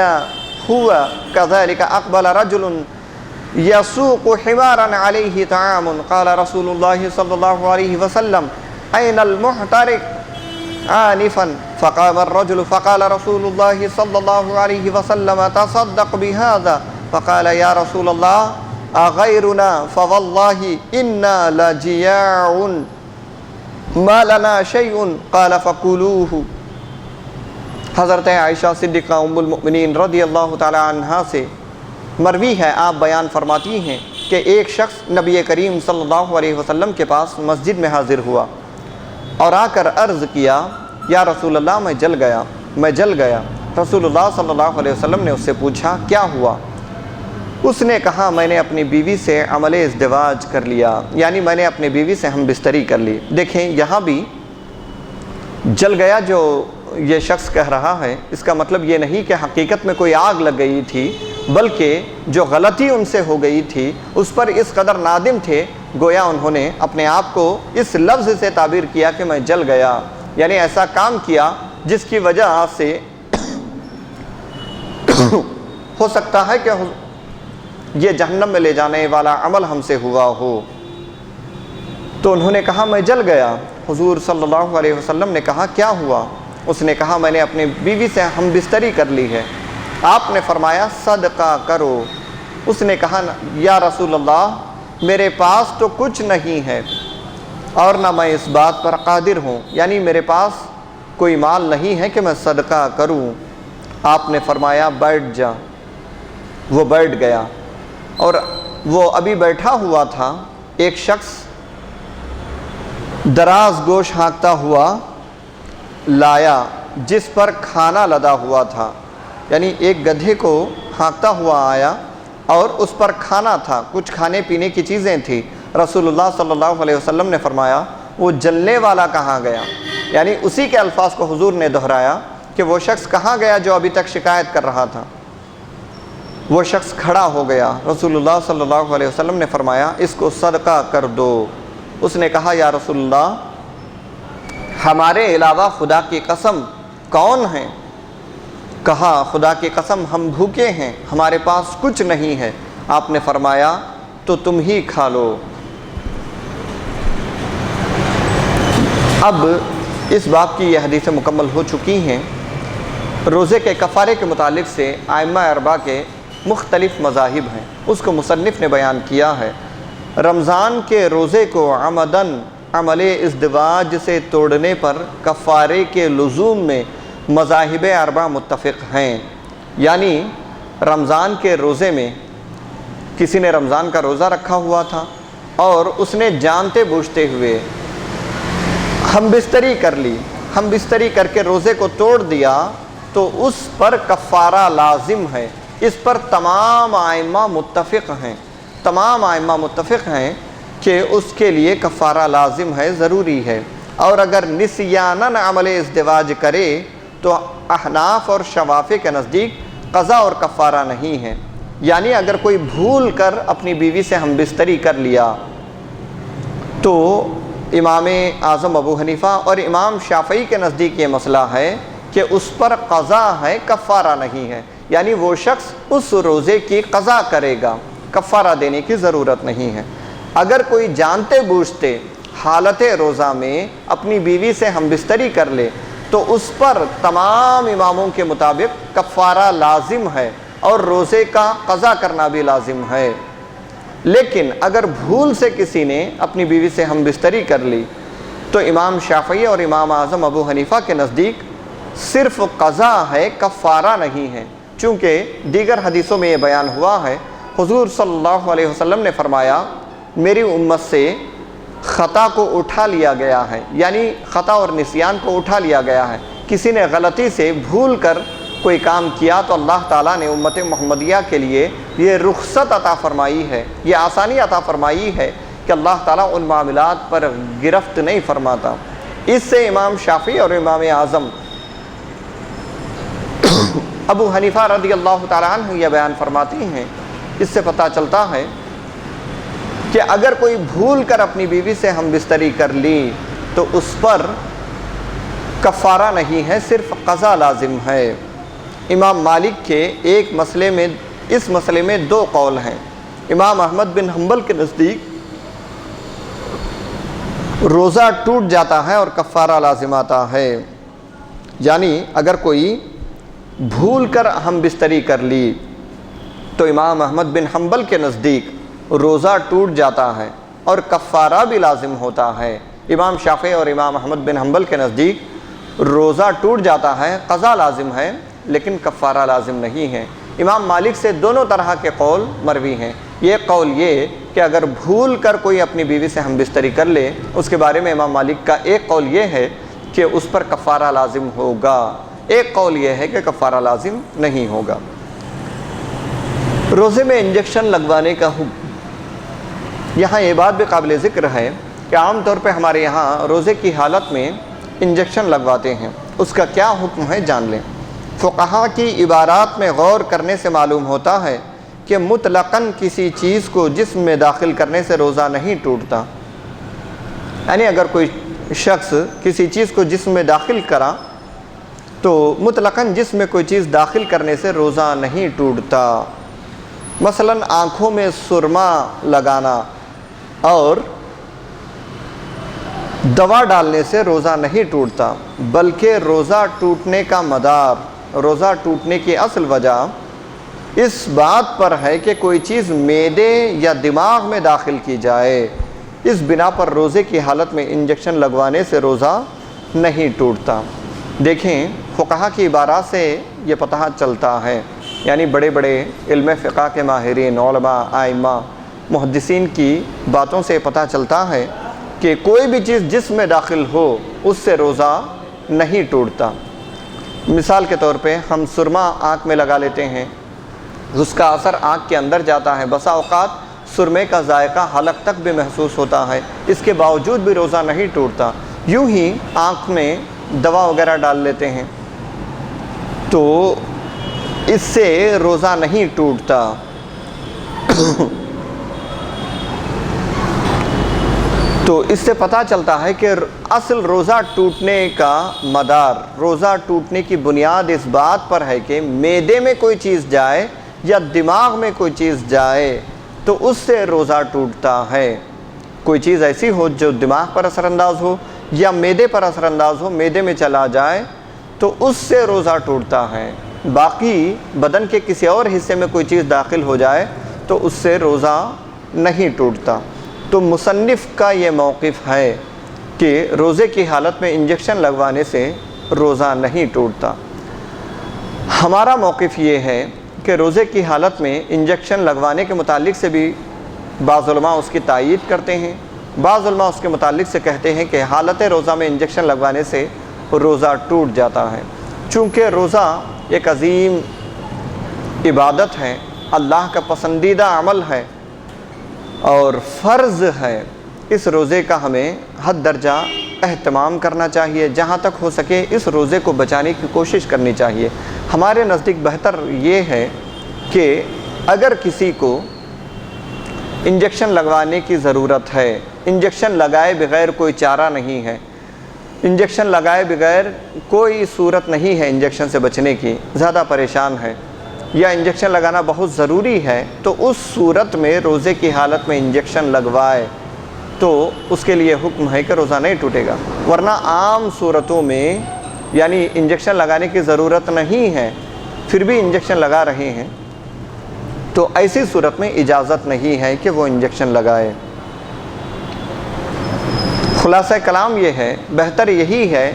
هو كذلك أقبل رجل يسوق حمارا عليه طعام قال رسول الله صلى الله عليه وسلم أين المحترق آنفا فقام الرجل فقال رسول الله صلى الله عليه وسلم تصدق بهذا فقال يا رسول الله أغيرنا فوالله إنا لجياع ما لنا شيء قال فكلوه۔ حضرت عائشہ صدیقہ ام المؤمنین رضی اللہ تعالی عنہا سے مروی ہے، آپ بیان فرماتی ہیں کہ ایک شخص نبی کریم صلی اللہ علیہ وسلم کے پاس مسجد میں حاضر ہوا اور آ کر عرض کیا یا رسول اللہ میں جل گیا۔ رسول اللہ صلی اللہ علیہ وسلم نے اس سے پوچھا کیا ہوا؟ اس نے کہا میں نے اپنی بیوی سے عمل ازدواج کر لیا، یعنی میں نے اپنی بیوی سے ہم بستری کر لی۔ دیکھیں یہاں بھی جل گیا جو یہ شخص کہہ رہا ہے، اس کا مطلب یہ نہیں کہ حقیقت میں کوئی آگ لگ گئی تھی، بلکہ جو غلطی ان سے ہو گئی تھی اس پر اس قدر نادم تھے، گویا انہوں نے اپنے آپ کو اس لفظ سے تعبیر کیا کہ میں جل گیا، یعنی ایسا کام کیا جس کی وجہ سے ہو سکتا ہے کہ یہ جہنم میں لے جانے والا عمل ہم سے ہوا ہو۔ تو انہوں نے کہا میں جل گیا۔ حضور صلی اللہ علیہ وسلم نے کہا کیا ہوا؟ اس نے کہا میں نے اپنی بیوی سے ہم بستری کر لی ہے۔ آپ نے فرمایا صدقہ کرو۔ اس نے کہا یا رسول اللہ میرے پاس تو کچھ نہیں ہے اور نہ میں اس بات پر قادر ہوں، یعنی میرے پاس کوئی مال نہیں ہے کہ میں صدقہ کروں۔ آپ نے فرمایا بیٹھ جا۔ وہ بیٹھ گیا اور وہ ابھی بیٹھا ہوا تھا، ایک شخص دراز گوش ہانکتا ہوا لایا جس پر کھانا لدا ہوا تھا، یعنی ایک گدھے کو ہانکتا ہوا آیا اور اس پر کھانا تھا، کچھ کھانے پینے کی چیزیں تھیں۔ رسول اللہ صلی اللہ علیہ وسلم نے فرمایا وہ جلنے والا کہاں گیا؟ یعنی اسی کے الفاظ کو حضور نے دہرایا کہ وہ شخص کہاں گیا جو ابھی تک شکایت کر رہا تھا؟ وہ شخص کھڑا ہو گیا۔ رسول اللہ صلی اللہ علیہ وسلم نے فرمایا اس کو صدقہ کر دو۔ اس نے کہا یا رسول اللہ ہمارے علاوہ خدا کی قسم کون ہے؟ کہا خدا کی قسم ہم بھوکے ہیں، ہمارے پاس کچھ نہیں ہے۔ آپ نے فرمایا تو تم ہی کھا لو۔ اب اس باب کی یہ حدیثیں مکمل ہو چکی ہیں۔ روزے کے کفارے کے متعلق سے ائمہ اربعہ کے مختلف مذاہب ہیں، اس کو مصنف نے بیان کیا ہے۔ رمضان کے روزے کو عمدن عمل ازدواج سے توڑنے پر کفارے کے لزوم میں مذاہب اربعہ متفق ہیں، یعنی رمضان کے روزے میں کسی نے رمضان کا روزہ رکھا ہوا تھا اور اس نے جانتے بوجھتے ہوئے ہم بستری کر لی، ہم بستری کر کے روزے کو توڑ دیا تو اس پر کفارہ لازم ہے۔ اس پر تمام ائمہ متفق ہیں، تمام ائمہ متفق ہیں کہ اس کے لیے کفارہ لازم ہے، ضروری ہے۔ اور اگر نسیاناً عمل ازدواج کرے تو احناف اور شوافی کے نزدیک قضا اور کفارہ نہیں ہے۔ یعنی اگر کوئی بھول کر اپنی بیوی سے ہم بستری کر لیا تو امام اعظم ابو حنیفہ اور امام شافعی کے نزدیک یہ مسئلہ ہے کہ اس پر قضا ہے، کفارہ نہیں ہے۔ یعنی وہ شخص اس روزے کی قضا کرے گا، کفارہ دینے کی ضرورت نہیں ہے۔ اگر کوئی جانتے بوجھتے حالت روزہ میں اپنی بیوی سے ہم بستری کر لے تو اس پر تمام اماموں کے مطابق کفارہ لازم ہے اور روزے کا قضا کرنا بھی لازم ہے۔ لیکن اگر بھول سے کسی نے اپنی بیوی سے ہم بستری کر لی تو امام شافعی اور امام اعظم ابو حنیفہ کے نزدیک صرف قضا ہے، کفارہ نہیں ہے، چونکہ دیگر حدیثوں میں یہ بیان ہوا ہے، حضور صلی اللہ علیہ وسلم نے فرمایا میری امت سے خطا کو اٹھا لیا گیا ہے، یعنی خطا اور نسیان کو اٹھا لیا گیا ہے۔ کسی نے غلطی سے بھول کر کوئی کام کیا تو اللہ تعالیٰ نے امت محمدیہ کے لیے یہ رخصت عطا فرمائی ہے، یہ آسانی عطا فرمائی ہے کہ اللہ تعالیٰ ان معاملات پر گرفت نہیں فرماتا۔ اس سے امام شافعی اور امام اعظم ابو حنیفہ رضی اللہ تعالیٰ عنہ یہ بیان فرماتی ہیں، اس سے پتہ چلتا ہے کہ اگر کوئی بھول کر اپنی بیوی سے ہم بستری کر لی تو اس پر کفارہ نہیں ہے، صرف قضا لازم ہے۔ امام مالک کے اس مسئلے میں دو قول ہیں۔ امام احمد بن حنبل کے نزدیک روزہ ٹوٹ جاتا ہے اور کفارہ لازم آتا ہے، یعنی اگر کوئی بھول کر ہم بستری کر لی تو امام احمد بن حنبل کے نزدیک روزہ ٹوٹ جاتا ہے اور کفارہ بھی لازم ہوتا ہے۔ امام شافعی اور امام احمد بن حنبل کے نزدیک روزہ ٹوٹ جاتا ہے، قضا لازم ہے لیکن کفارہ لازم نہیں ہے۔ امام مالک سے دونوں طرح کے قول مروی ہیں۔ یہ قول یہ کہ اگر بھول کر کوئی اپنی بیوی سے ہم بستری کر لے، اس کے بارے میں امام مالک کا ایک قول یہ ہے کہ اس پر کفارہ لازم ہوگا، ایک قول یہ ہے کہ کفارہ لازم نہیں ہوگا۔ روزے میں انجیکشن لگوانے کا حکم، یہاں یہ بات بھی قابل ذکر ہے کہ عام طور پہ ہمارے یہاں روزے کی حالت میں انجیکشن لگواتے ہیں، اس کا کیا حکم ہے جان لیں۔ فقہا کی عبارات میں غور کرنے سے معلوم ہوتا ہے کہ مطلقاً کسی چیز کو جسم میں داخل کرنے سے روزہ نہیں ٹوٹتا، یعنی اگر کوئی شخص کسی چیز کو جسم میں داخل کرا تو مطلقاً جسم میں کوئی چیز داخل کرنے سے روزہ نہیں ٹوٹتا۔ مثلاً آنکھوں میں سرما لگانا اور دوا ڈالنے سے روزہ نہیں ٹوٹتا، بلکہ روزہ ٹوٹنے کا مدار، روزہ ٹوٹنے کی اصل وجہ اس بات پر ہے کہ کوئی چیز معدے یا دماغ میں داخل کی جائے۔ اس بنا پر روزے کی حالت میں انجیکشن لگوانے سے روزہ نہیں ٹوٹتا۔ دیکھیں فقہا کی عبارات سے یہ پتہ چلتا ہے، یعنی بڑے بڑے علم فقہ کے ماہرین، علماء، ائمہ، محدثین کی باتوں سے پتہ چلتا ہے کہ کوئی بھی چیز جسم میں داخل ہو اس سے روزہ نہیں ٹوٹتا۔ مثال کے طور پہ ہم سرما آنکھ میں لگا لیتے ہیں، اس کا اثر آنکھ کے اندر جاتا ہے، بسا اوقات سرمے کا ذائقہ حلق تک بھی محسوس ہوتا ہے، اس کے باوجود بھی روزہ نہیں ٹوٹتا۔ یوں ہی آنکھ میں دوا وغیرہ ڈال لیتے ہیں تو اس سے روزہ نہیں ٹوٹتا۔ تو اس سے پتہ چلتا ہے کہ اصل روزہ ٹوٹنے کا مدار، روزہ ٹوٹنے کی بنیاد اس بات پر ہے کہ معدے میں کوئی چیز جائے یا دماغ میں کوئی چیز جائے تو اس سے روزہ ٹوٹتا ہے۔ کوئی چیز ایسی ہو جو دماغ پر اثر انداز ہو یا معدے پر اثر انداز ہو، معدے میں چلا جائے تو اس سے روزہ ٹوٹتا ہے۔ باقی بدن کے کسی اور حصے میں کوئی چیز داخل ہو جائے تو اس سے روزہ نہیں ٹوٹتا۔ تو مصنف کا یہ موقف ہے کہ روزے کی حالت میں انجیکشن لگوانے سے روزہ نہیں ٹوٹتا۔ ہمارا موقف یہ ہے کہ روزے کی حالت میں انجیکشن لگوانے کے متعلق سے بھی بعض علماء اس کی تائید کرتے ہیں، بعض علماء اس کے متعلق سے کہتے ہیں کہ حالت روزہ میں انجیکشن لگوانے سے روزہ ٹوٹ جاتا ہے، چونکہ روزہ ایک عظیم عبادت ہے، اللہ کا پسندیدہ عمل ہے اور فرض ہے۔ اس روزے کا ہمیں حد درجہ اہتمام کرنا چاہیے، جہاں تک ہو سکے اس روزے کو بچانے کی کوشش کرنی چاہیے۔ ہمارے نزدیک بہتر یہ ہے کہ اگر کسی کو انجیکشن لگوانے کی ضرورت ہے، انجیکشن لگائے بغیر کوئی چارہ نہیں ہے، انجیکشن لگائے بغیر کوئی صورت نہیں ہے انجیکشن سے بچنے کی، زیادہ پریشان ہے یا انجیکشن لگانا بہت ضروری ہے، تو اس صورت میں روزے کی حالت میں انجیکشن لگوائے تو اس کے لیے حکم ہے کہ روزہ نہیں ٹوٹے گا۔ ورنہ عام صورتوں میں یعنی انجیکشن لگانے کی ضرورت نہیں ہے پھر بھی انجیکشن لگا رہے ہیں تو ایسی صورت میں اجازت نہیں ہے کہ وہ انجیکشن لگائے۔ خلاصہ کلام یہ ہے، بہتر یہی ہے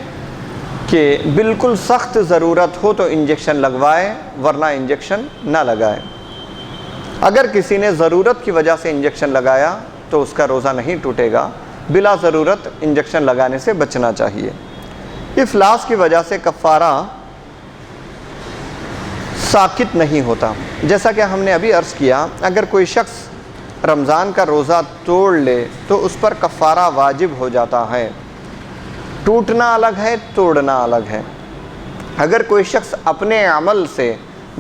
کہ بالکل سخت ضرورت ہو تو انجیکشن لگوائے، ورنہ انجیکشن نہ لگائے۔ اگر کسی نے ضرورت کی وجہ سے انجیکشن لگایا تو اس کا روزہ نہیں ٹوٹے گا، بلا ضرورت انجیکشن لگانے سے بچنا چاہیے۔ افلاس کی وجہ سے کفارہ ساقط نہیں ہوتا، جیسا کہ ہم نے ابھی عرض کیا، اگر کوئی شخص رمضان کا روزہ توڑ لے تو اس پر کفارہ واجب ہو جاتا ہے۔ ٹوٹنا الگ ہے، توڑنا الگ ہے۔ اگر کوئی شخص اپنے عمل سے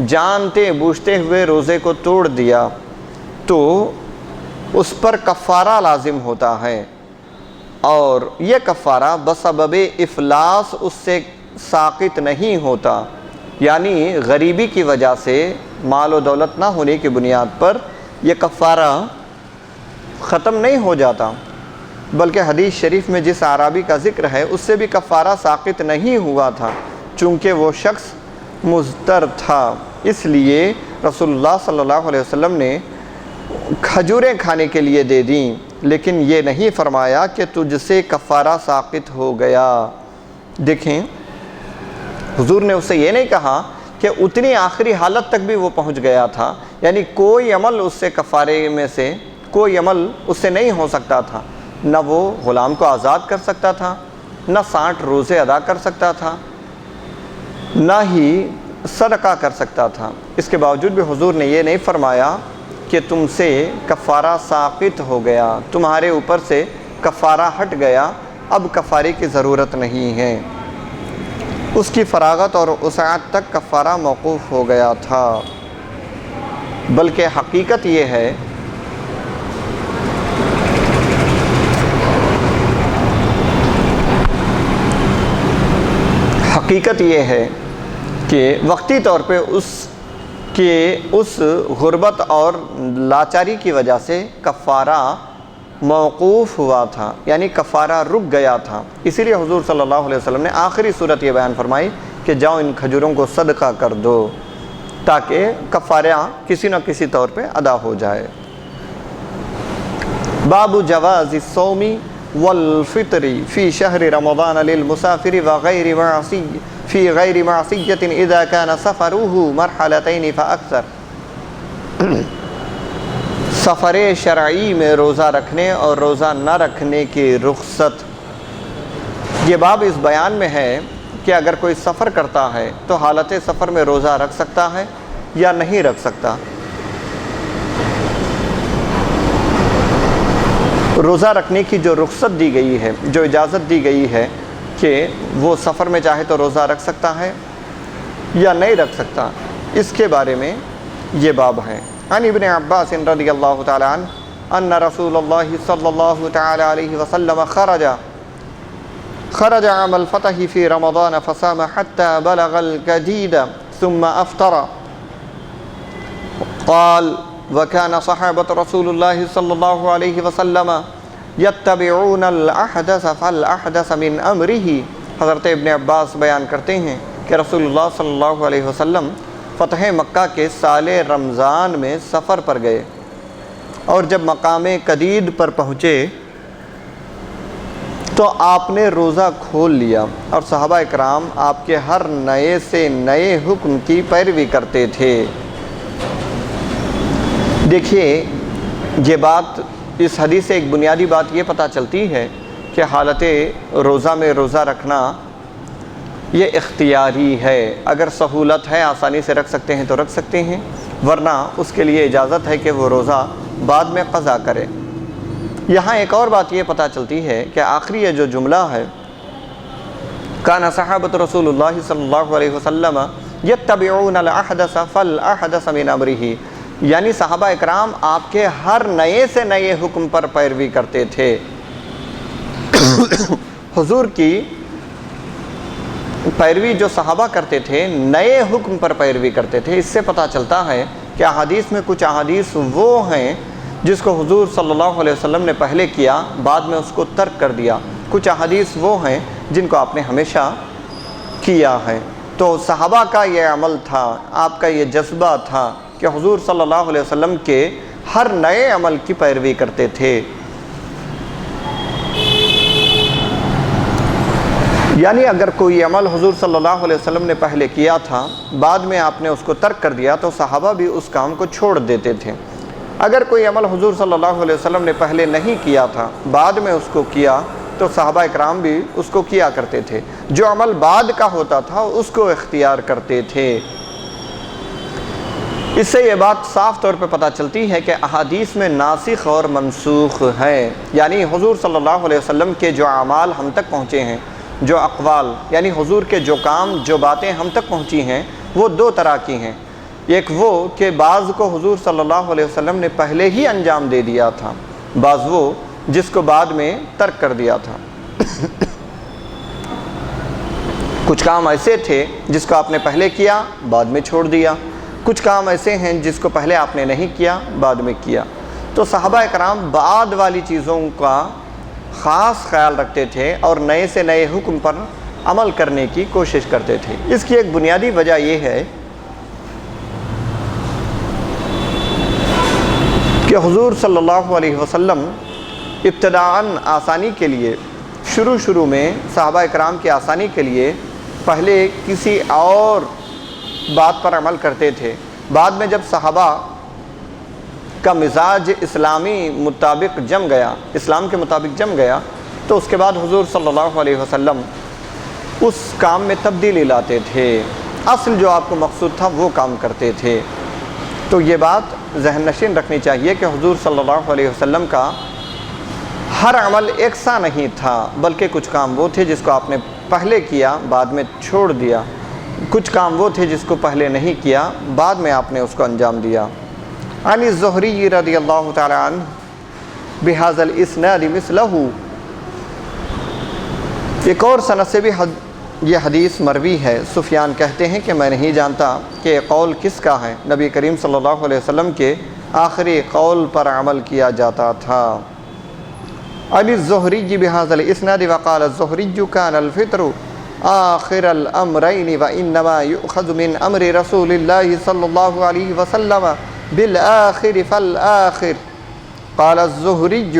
جانتے بوجھتے ہوئے روزے کو توڑ دیا تو اس پر کفارہ لازم ہوتا ہے، اور یہ کفارہ بسبب افلاس اس سے ساقط نہیں ہوتا، یعنی غریبی کی وجہ سے، مال و دولت نہ ہونے کی بنیاد پر یہ کفارہ ختم نہیں ہو جاتا، بلکہ حدیث شریف میں جس اعرابی کا ذکر ہے اس سے بھی کفارہ ساقط نہیں ہوا تھا، چونکہ وہ شخص مضطر تھا۔ اس لیے رسول اللہ صلی اللہ علیہ وسلم نے کھجوریں کھانے کے لیے دے دیں، لیکن یہ نہیں فرمایا کہ تجھ سے کفارہ ساقط ہو گیا۔ دیکھیں، حضور نے اسے یہ نہیں کہا کہ اتنی آخری حالت تک بھی وہ پہنچ گیا تھا، یعنی کوئی عمل اس سے کفارے میں سے کوئی عمل اس سے نہیں ہو سکتا تھا، نہ وہ غلام کو آزاد کر سکتا تھا، نہ 60 روزے ادا کر سکتا تھا، نہ ہی صدقہ کر سکتا تھا۔ اس کے باوجود بھی حضور نے یہ نہیں فرمایا کہ تم سے کفارہ ساقط ہو گیا، تمہارے اوپر سے کفارہ ہٹ گیا، اب کفارے کی ضرورت نہیں ہے۔ اس کی فراغت اور وسعت تک کفارہ موقوف ہو گیا تھا، بلکہ حقیقت یہ ہے کہ وقتی طور پہ اس غربت اور لاچاری کی وجہ سے کفارہ موقوف ہوا تھا، یعنی کفارہ رک گیا تھا۔ اسی لیے حضور صلی اللہ علیہ وسلم نے آخری صورت یہ بیان فرمائی کہ جاؤ ان کھجوروں کو صدقہ کر دو، تاکہ کفارہ کسی نہ کسی طور پہ ادا ہو جائے۔ باب جواز الصوم والفطر فی شہر رمضان للمسافر وغیر معصی فی غیر معصیۃ اذا کان سفرہ مرحلتین فاکثر۔ سفر شرعی میں روزہ رکھنے اور روزہ نہ رکھنے کی رخصت۔ یہ باب اس بیان میں ہے کہ اگر کوئی سفر کرتا ہے تو حالت سفر میں روزہ رکھ سکتا ہے یا نہیں رکھ سکتا۔ روزہ رکھنے کی جو رخصت دی گئی ہے، جو اجازت دی گئی ہے کہ وہ سفر میں چاہے تو روزہ رکھ سکتا ہے یا نہیں رکھ سکتا، اس کے بارے میں یہ باب ہے۔ عن ابن عباس رضی اللہ تعالی عنہ ان رسول اللہ صلی اللہ تعالی علیہ وسلم خرج عام الفتح في رمضان فصام حتى بلغ الكديد ثم أفطر. قال وكان صحابة رسول الله صلى الله عليه وسلم يتبعون الأحدث فالأحدث من أمره. حضرت ابن عباس بیان کرتے ہیں کہ رسول اللہ صلی اللہ علیہ وسلم فتح مکہ کے سال رمضان میں سفر پر گئے، اور جب مقام کدید پر پہنچے تو آپ نے روزہ کھول لیا، اور صحابہ اکرام آپ کے ہر نئے سے نئے حکم کی پیروی کرتے تھے۔ دیکھیے، یہ بات، اس حدیث سے ایک بنیادی بات یہ پتہ چلتی ہے کہ حالت روزہ میں روزہ رکھنا یہ اختیاری ہے۔ اگر سہولت ہے، آسانی سے رکھ سکتے ہیں تو رکھ سکتے ہیں، ورنہ اس کے لیے اجازت ہے کہ وہ روزہ بعد میں قضا کرے۔ یہاں ایک اور بات یہ پتہ چلتی ہے کہ آخری یہ جو جملہ ہے کان صحابۃ رسول اللہ صلی اللہ علیہ وسلم یتبعون الاحدث فالاحدث من امرہ، یعنی صحابہ اکرام آپ کے ہر نئے سے نئے حکم پر پیروی کرتے تھے۔ حضور کی پیروی جو صحابہ کرتے تھے نئے حکم پر پیروی کرتے تھے۔ اس سے پتہ چلتا ہے کہ احادیث میں کچھ احادیث وہ ہیں جس کو حضور صلی اللہ علیہ وسلم نے پہلے کیا، بعد میں اس کو ترک کر دیا۔ کچھ احادیث وہ ہیں جن کو آپ نے ہمیشہ کیا ہے۔ تو صحابہ کا یہ عمل تھا، آپ کا یہ جذبہ تھا کہ حضور صلی اللہ علیہ وسلم کے ہر نئے عمل کی پیروی کرتے تھے۔ یعنی اگر کوئی عمل حضور صلی اللہ علیہ وسلم نے پہلے کیا تھا، بعد میں آپ نے اس کو ترک کر دیا، تو صحابہ بھی اس کام کو چھوڑ دیتے تھے۔ اگر کوئی عمل حضور صلی اللہ علیہ وسلم نے پہلے نہیں کیا تھا، بعد میں اس کو کیا، تو صحابہ اکرام بھی اس کو کیا کرتے تھے۔ جو عمل بعد کا ہوتا تھا اس کو اختیار کرتے تھے۔ اس سے یہ بات صاف طور پہ پتہ چلتی ہے کہ احادیث میں ناسخ اور منسوخ ہے، یعنی حضور صلی اللہ علیہ وسلم کے جو اعمال ہم تک پہنچے ہیں، جو اقوال یعنی حضور کے جو کام جو باتیں ہم تک پہنچی ہیں، وہ دو طرح کی ہیں۔ ایک وہ کہ بعض کو حضور صلی اللہ علیہ وسلم نے پہلے ہی انجام دے دیا تھا، بعض وہ جس کو بعد میں ترک کر دیا تھا۔ کچھ کام ایسے تھے جس کو آپ نے پہلے کیا، بعد میں چھوڑ دیا۔ کچھ کام ایسے ہیں جس کو پہلے آپ نے نہیں کیا، بعد میں کیا۔ تو صحابہ اکرام بعد والی چیزوں کا خاص خیال رکھتے تھے اور نئے سے نئے حکم پر عمل کرنے کی کوشش کرتے تھے۔ اس کی ایک بنیادی وجہ یہ ہے کہ حضور صلی اللہ علیہ وسلم ابتداءً آسانی کے لیے، شروع میں صحابہ اکرام کی آسانی کے لیے پہلے کسی اور بات پر عمل کرتے تھے۔ بعد میں جب صحابہ کا مزاج اسلامی مطابق جم گیا، اسلام کے مطابق جم گیا، تو اس کے بعد حضور صلی اللہ علیہ وسلم اس کام میں تبدیلی لاتے تھے، اصل جو آپ کو مقصود تھا وہ کام کرتے تھے۔ تو یہ بات ذہن نشین رکھنی چاہیے کہ حضور صلی اللہ علیہ وسلم کا ہر عمل یکساں نہیں تھا، بلکہ کچھ کام وہ تھے جس کو آپ نے پہلے کیا، بعد میں چھوڑ دیا۔ کچھ کام وہ تھے جس کو پہلے نہیں کیا، بعد میں آپ نے اس کو انجام دیا۔ عن الزہری رضی اللہ تعالی عنہ بہذا الاسناد مثلہ، ایک اور سند سے بھی یہ حدیث مروی ہے۔ سفیان کہتے ہیں کہ میں نہیں جانتا کہ یہ قول کس کا ہے، نبی کریم صلی اللہ علیہ وسلم کے آخری قول پر عمل کیا جاتا تھا۔ عن الزہری بہذا الاسناد وقال الزہری کان الفطر آخر الامرین وانما یؤخذ من امر رسول اللہ صلی اللہ علیہ وسلم بالآخر فالآخر۔ قال الزہری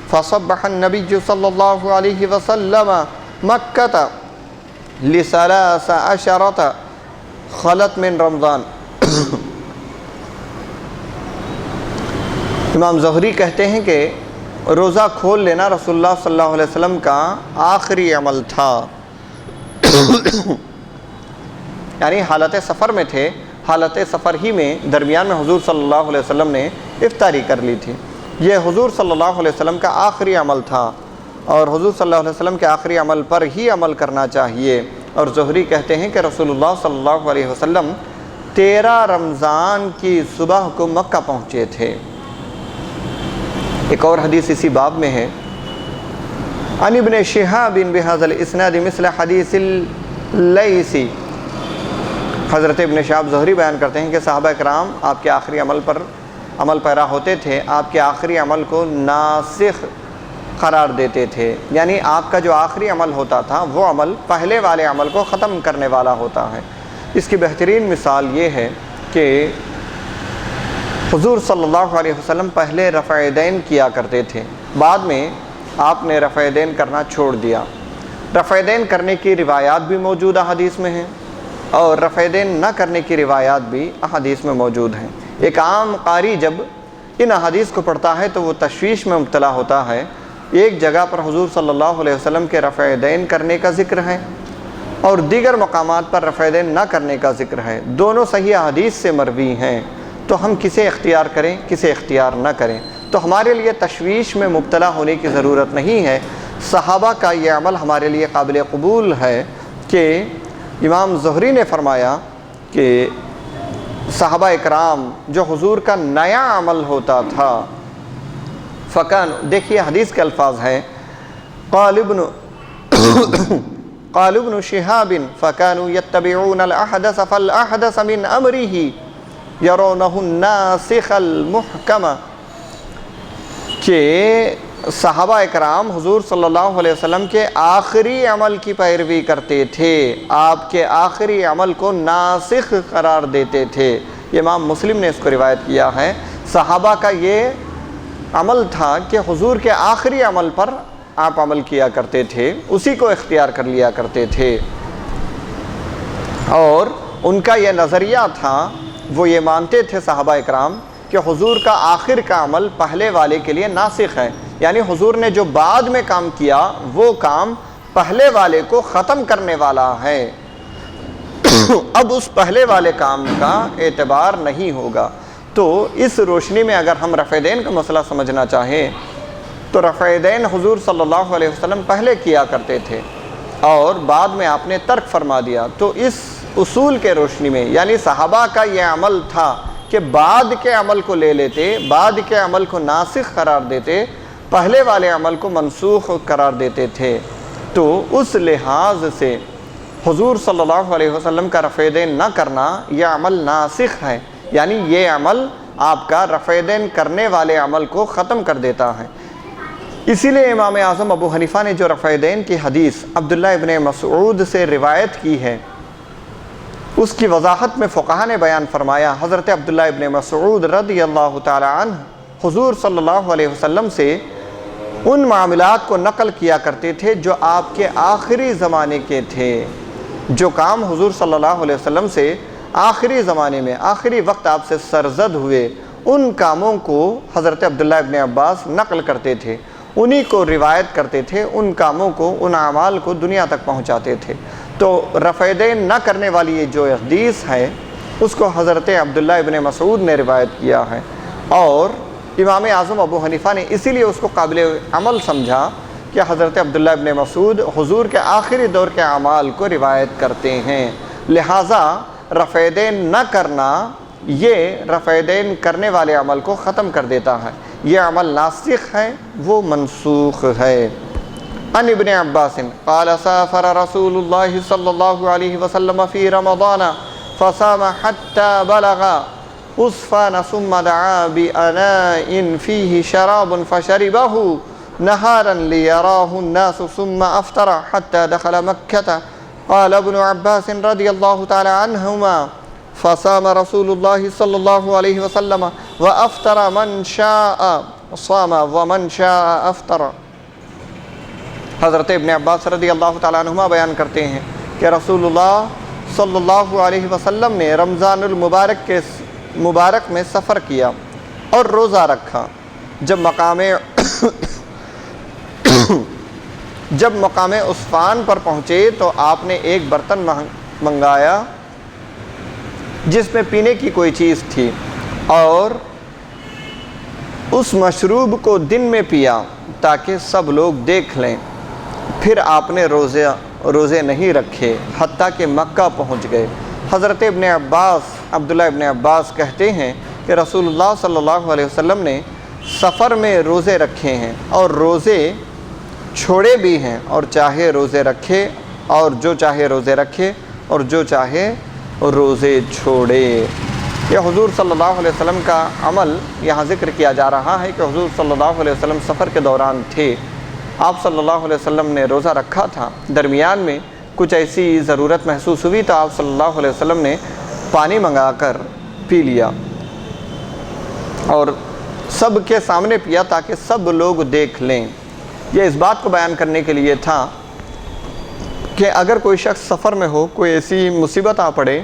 فصبح النبی صلی اللہ علیہ وسلم مکہ لثلاث عشرۃ خلت من رمضان۔ امام زہری کہتے ہیں کہ روزہ کھول لینا رسول اللہ صلی اللہ علیہ وسلم کا آخری عمل تھا، یعنی حالت سفر میں تھے، حالت سفر ہی میں درمیان میں حضور صلی اللہ علیہ وسلم نے افطاری کر لی تھی۔ یہ حضور صلی اللہ علیہ وسلم کا آخری عمل تھا، اور حضور صلی اللہ علیہ وسلم کے آخری عمل پر ہی عمل کرنا چاہیے۔ اور زہری کہتے ہیں کہ رسول اللہ صلی اللہ علیہ وسلم 13 رمضان کی صبح کو مکہ پہنچے تھے۔ ایک اور حدیث اسی باب میں ہے، عن ابن شہاب بہذا الاسناد مثل حدیث اللیثی۔ حضرت ابن شہاب زہری بیان کرتے ہیں کہ صحابہ اکرام آپ کے آخری عمل پر عمل پیرا ہوتے تھے، آپ کے آخری عمل کو ناسخ قرار دیتے تھے، یعنی آپ کا جو آخری عمل ہوتا تھا وہ عمل پہلے والے عمل کو ختم کرنے والا ہوتا ہے۔ اس کی بہترین مثال یہ ہے کہ حضور صلی اللہ علیہ وسلم پہلے رفع دین کیا کرتے تھے، بعد میں آپ نے رفع دین کرنا چھوڑ دیا۔ رفع دین کرنے کی روایات بھی موجود احادیث میں ہیں، اور رفع دین نہ کرنے کی روایات بھی احادیث میں موجود ہیں۔ ایک عام قاری جب ان احادیث کو پڑھتا ہے تو وہ تشویش میں مبتلا ہوتا ہے۔ ایک جگہ پر حضور صلی اللہ علیہ وسلم کے رفع دین کرنے کا ذکر ہے، اور دیگر مقامات پر رفع دین نہ کرنے کا ذکر ہے، دونوں صحیح احادیث سے مروی ہیں، تو ہم کسے اختیار کریں کسے اختیار نہ کریں؟ تو ہمارے لیے تشویش میں مبتلا ہونے کی ضرورت نہیں ہے۔ صحابہ کا یہ عمل ہمارے لیے قابل قبول ہے کہ امام زہری نے فرمایا کہ صحابہ اکرام جو حضور کا نیا عمل ہوتا تھا فکان، دیکھیے حدیث کے الفاظ ہیں، قال ابن شہاب فکانوا یتبعون الاحدث فالاحدث من امرہ یرونہ الناسخ المحکم، کہ صحابہ اکرام حضور صلی اللہ علیہ وسلم کے آخری عمل کی پیروی کرتے تھے، آپ کے آخری عمل کو ناسخ قرار دیتے تھے۔ امام مسلم نے اس کو روایت کیا ہے۔ صحابہ کا یہ عمل تھا کہ حضور کے آخری عمل پر آپ عمل کیا کرتے تھے، اسی کو اختیار کر لیا کرتے تھے، اور ان کا یہ نظریہ تھا، وہ یہ مانتے تھے صحابہ اکرام کہ حضور کا آخر کا عمل پہلے والے کے لیے ناسخ ہے، یعنی حضور نے جو بعد میں کام کیا وہ کام پہلے والے کو ختم کرنے والا ہے، اب اس پہلے والے کام کا اعتبار نہیں ہوگا۔ تو اس روشنی میں اگر ہم رفع دین کا مسئلہ سمجھنا چاہیں تو رفع دین حضور صلی اللہ علیہ وسلم پہلے کیا کرتے تھے اور بعد میں آپ نے ترک فرما دیا، تو اس اصول کے روشنی میں، یعنی صحابہ کا یہ عمل تھا کہ بعد کے عمل کو لے لیتے، بعد کے عمل کو ناسخ قرار دیتے، پہلے والے عمل کو منسوخ قرار دیتے تھے، تو اس لحاظ سے حضور صلی اللہ علیہ وسلم کا رفع دین نہ کرنا یہ عمل ناسخ ہے، یعنی یہ عمل آپ کا رفع دین کرنے والے عمل کو ختم کر دیتا ہے۔ اسی لیے امام اعظم ابو حنیفہ نے جو رفع دین کی حدیث عبداللہ ابن مسعود سے روایت کی ہے، اس کی وضاحت میں فقہاء نے بیان فرمایا، حضرت عبداللہ ابن مسعود رضی اللہ تعالی عنہ حضور صلی اللہ علیہ وسلم سے ان معاملات کو نقل کیا کرتے تھے جو آپ کے آخری زمانے کے تھے، جو کام حضور صلی اللہ علیہ وسلم سے آخری زمانے میں آخری وقت آپ سے سرزد ہوئے، ان کاموں کو حضرت عبداللہ ابن عباس نقل کرتے تھے، انہی کو روایت کرتے تھے، ان کاموں کو، ان اعمال کو دنیا تک پہنچاتے تھے۔ تو رفع دین نہ کرنے والی یہ جو حدیث ہے اس کو حضرت عبداللہ ابن مسعود نے روایت کیا ہے، اور امام اعظم ابو حنیفہ نے اسی لیے اس کو قابل عمل سمجھا کہ حضرت عبداللہ ابن مسعود حضور کے آخری دور کے اعمال کو روایت کرتے ہیں، لہٰذا رفع دین نہ کرنا یہ رفع دین کرنے والے عمل کو ختم کر دیتا ہے، یہ عمل ناسخ ہے، وہ منسوخ ہے۔ عن ابن عباس قال سافر رسول اللہ صلی اللہ علیہ وسلم فی رمضان فصام حتى بلغ عصفان ثم دعا بأناء فيه شراب فشربه نهارا ليراه الناس ثم أفطر حتى دخل مكة. قال ابن عباس رضي الله تعالى عنهما فصام رسول الله صلى الله عليه وسلم وأفطر من شاء صام ومن شاء أفطر. حضرت ابن عباس رضی اللہ تعالیٰ عنہما بیان کرتے ہیں کہ رسول اللہ صلی اللہ علیہ وسلم نے رمضان المبارک کے مبارک میں سفر کیا اور روزہ رکھا، جب مقام عصفان پر پہنچے تو آپ نے ایک برتن منگایا جس میں پینے کی کوئی چیز تھی، اور اس مشروب کو دن میں پیا تاکہ سب لوگ دیکھ لیں۔ پھر آپ نے روزے نہیں رکھے حتیٰ کہ مکہ پہنچ گئے۔ حضرت ابن عباس عبداللہ ابن عباس کہتے ہیں کہ رسول اللہ صلی اللہ علیہ وسلم نے سفر میں روزے رکھے ہیں اور روزے چھوڑے بھی ہیں، اور چاہے روزے رکھے اور جو چاہے روزے رکھے اور جو چاہے روزے چھوڑے۔ یہ حضور صلی اللہ علیہ وسلم کا عمل یہاں ذکر کیا جا رہا ہے کہ حضور صلی اللہ علیہ وسلم سفر کے دوران تھے، آپ صلی اللہ علیہ وسلم نے روزہ رکھا تھا، درمیان میں کچھ ایسی ضرورت محسوس ہوئی تو آپ صلی اللہ علیہ وسلم نے پانی منگا کر پی لیا اور سب کے سامنے پیا تاکہ سب لوگ دیکھ لیں۔ یہ اس بات کو بیان کرنے کے لیے تھا کہ اگر کوئی شخص سفر میں ہو، کوئی ایسی مصیبت آ پڑے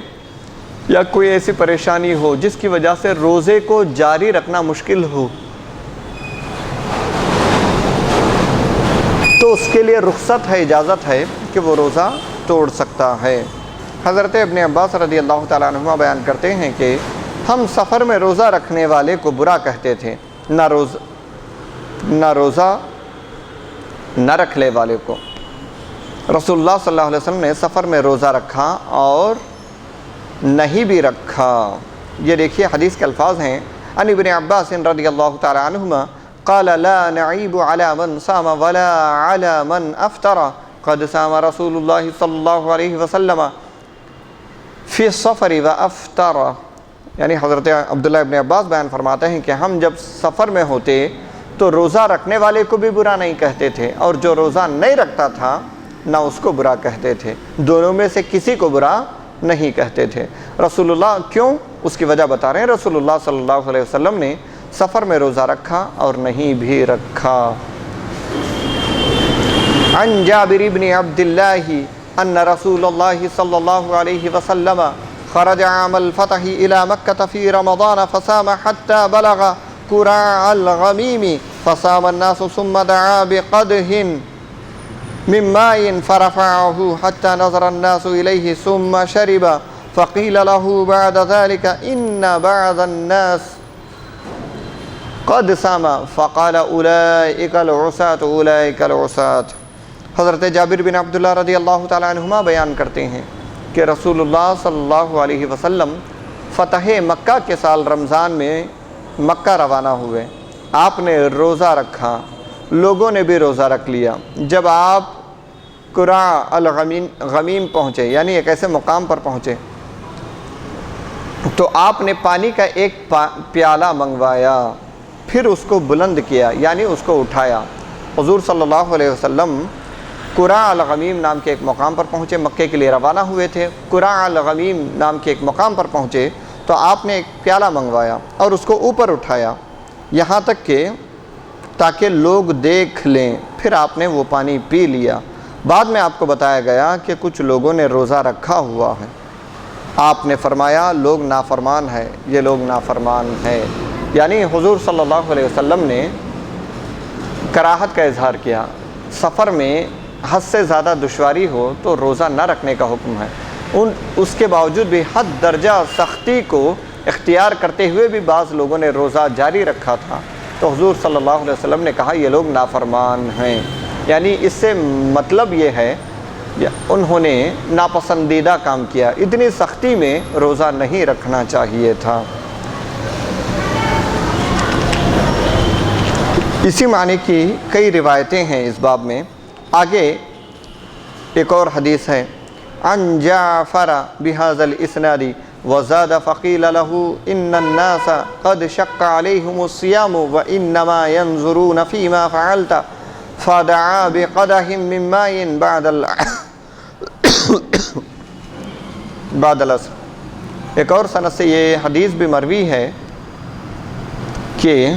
یا کوئی ایسی پریشانی ہو جس کی وجہ سے روزے کو جاری رکھنا مشکل ہو، تو اس کے لیے رخصت ہے، اجازت ہے کہ وہ روزہ توڑ سکتا ہے۔ حضرت ابن عباس رضی اللہ تعالیٰ عنہما بیان کرتے ہیں کہ ہم سفر میں روزہ رکھنے والے کو برا کہتے تھے، نہ روزہ نہ رکھنے والے کو۔ رسول اللہ صلی اللہ علیہ وسلم نے سفر میں روزہ رکھا اور نہیں بھی رکھا۔ یہ دیکھیے حدیث کے الفاظ ہیں، عن ابن عباس رضی اللہ تعالی عنہما قال لا نعیب علی من صام ولا علی من افطر قد صام رسول اللہ صلی اللہ علیہ وسلم فی السفر و افطر۔ یعنی حضرت عبداللہ ابن عباس بیان فرماتے ہیں کہ ہم جب سفر میں ہوتے تو روزہ رکھنے والے کو بھی برا نہیں کہتے تھے، اور جو روزہ نہیں رکھتا تھا نہ اس کو برا کہتے تھے، دونوں میں سے کسی کو برا نہیں کہتے تھے۔ رسول اللہ کیوں؟ اس کی وجہ بتا رہے ہیں، رسول اللہ صلی اللہ علیہ وسلم نے سفر میں روزہ رکھا اور نہیں بھی رکھا۔ عن جابر بن عبداللہ ان رسول اللہ صلی اللہ علیہ وسلم خرج عام الفتح الى مکہ فی رمضان فصام حتى بلغ قراع الغمیم فصام الناس ثم دعا بقدح من ماء فرفعه حتى نظر الناس إليه ثم شرب فقيل له بعد ذلك إن بعض الناس قد سام فقال أولئك العصاة أولئك العصاة۔ حضرت جابر بن عبداللہ رضی اللہ تعالیٰ عنہما بیان کرتے ہیں کہ رسول اللہ صلی اللہ علیہ وسلم فتح مکہ کے سال رمضان میں مکہ روانہ ہوئے۔ آپ نے روزہ رکھا، لوگوں نے بھی روزہ رکھ لیا۔ جب آپ قراع الغمیم پہنچے، یعنی ایک ایسے مقام پر پہنچے، تو آپ نے پانی کا ایک پیالہ منگوایا، پھر اس کو بلند کیا، یعنی اس کو اٹھایا۔ حضور صلی اللہ علیہ وسلم قراع الغمیم نام کے ایک مقام پر پہنچے، مکے کے لیے روانہ ہوئے تھے۔ قراع الغمیم نام کے ایک مقام پر پہنچے تو آپ نے ایک پیالہ منگوایا اور اس کو اوپر اٹھایا، یہاں تک کہ تاکہ لوگ دیکھ لیں، پھر آپ نے وہ پانی پی لیا۔ بعد میں آپ کو بتایا گیا کہ کچھ لوگوں نے روزہ رکھا ہوا ہے۔ آپ نے فرمایا لوگ نافرمان ہیں، یہ لوگ نافرمان ہیں، یعنی حضور صلی اللہ علیہ وسلم نے کراہت کا اظہار کیا۔ سفر میں حد سے زیادہ دشواری ہو تو روزہ نہ رکھنے کا حکم ہے۔ اس کے باوجود بھی حد درجہ سختی کو اختیار کرتے ہوئے بھی بعض لوگوں نے روزہ جاری رکھا تھا، تو حضور صلی اللہ علیہ وسلم نے کہا یہ لوگ نافرمان ہیں، یعنی اس سے مطلب یہ ہے انہوں نے ناپسندیدہ کام کیا، اتنی سختی میں روزہ نہیں رکھنا چاہیے تھا۔ اسی معنی کی کئی روایتیں ہیں اس باب میں۔ آگے ایک اور حدیث ہے، عن جعفر بهذا الاسناد وزاد فقيل له ان الناس قد شق عليهم الصيام وانما ينظرون فيما فعلت فدعا بقدح من ماء بعد العصر۔ ایک اور سند سے یہ حدیث بھی مروی ہے کہ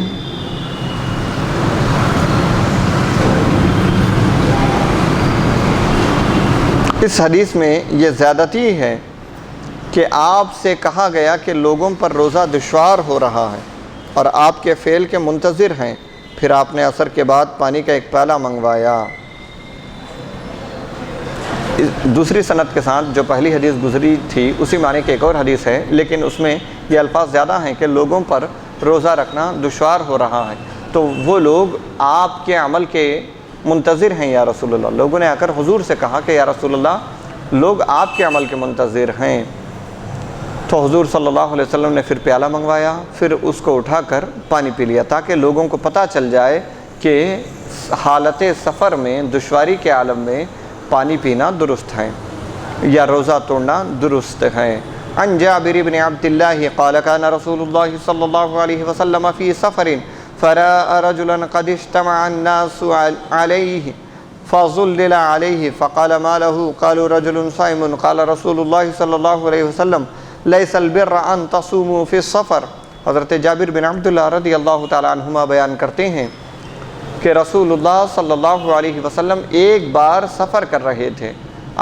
اس حدیث میں یہ زیادتی ہے کہ آپ سے کہا گیا کہ لوگوں پر روزہ دشوار ہو رہا ہے اور آپ کے فعل کے منتظر ہیں، پھر آپ نے عصر کے بعد پانی کا ایک پیالہ منگوایا۔ دوسری سند کے ساتھ جو پہلی حدیث گزری تھی اسی معنی کی ایک اور حدیث ہے، لیکن اس میں یہ الفاظ زیادہ ہیں کہ لوگوں پر روزہ رکھنا دشوار ہو رہا ہے، تو وہ لوگ آپ کے عمل کے منتظر ہیں یا رسول اللہ۔ لوگوں نے آ کر حضور سے کہا کہ یا رسول اللہ لوگ آپ کے عمل کے منتظر ہیں، تو حضور صلی اللہ علیہ وسلم نے پھر پیالہ منگوایا، پھر اس کو اٹھا کر پانی پی لیا، تاکہ لوگوں کو پتہ چل جائے کہ حالت سفر میں دشواری کے عالم میں پانی پینا درست ہے یا روزہ توڑنا درست ہے۔ عن جابر بن عبداللہ قال كان رسول اللہ صلی اللہ علیہ وسلم فی سفر فرأى رجلا قد اجتمع الناس عليه فظلل عليه فقال ما له قالوا رجل صائم قال رسول الله صلی اللہ علیہ وسلم ليس البر ان تصوموا في السفر۔ حضرت جابر بن عبداللہ رضی اللہ تعالیٰ عنہما بیان کرتے ہیں کہ رسول اللہ صلی اللہ علیہ وسلم ایک بار سفر کر رہے تھے،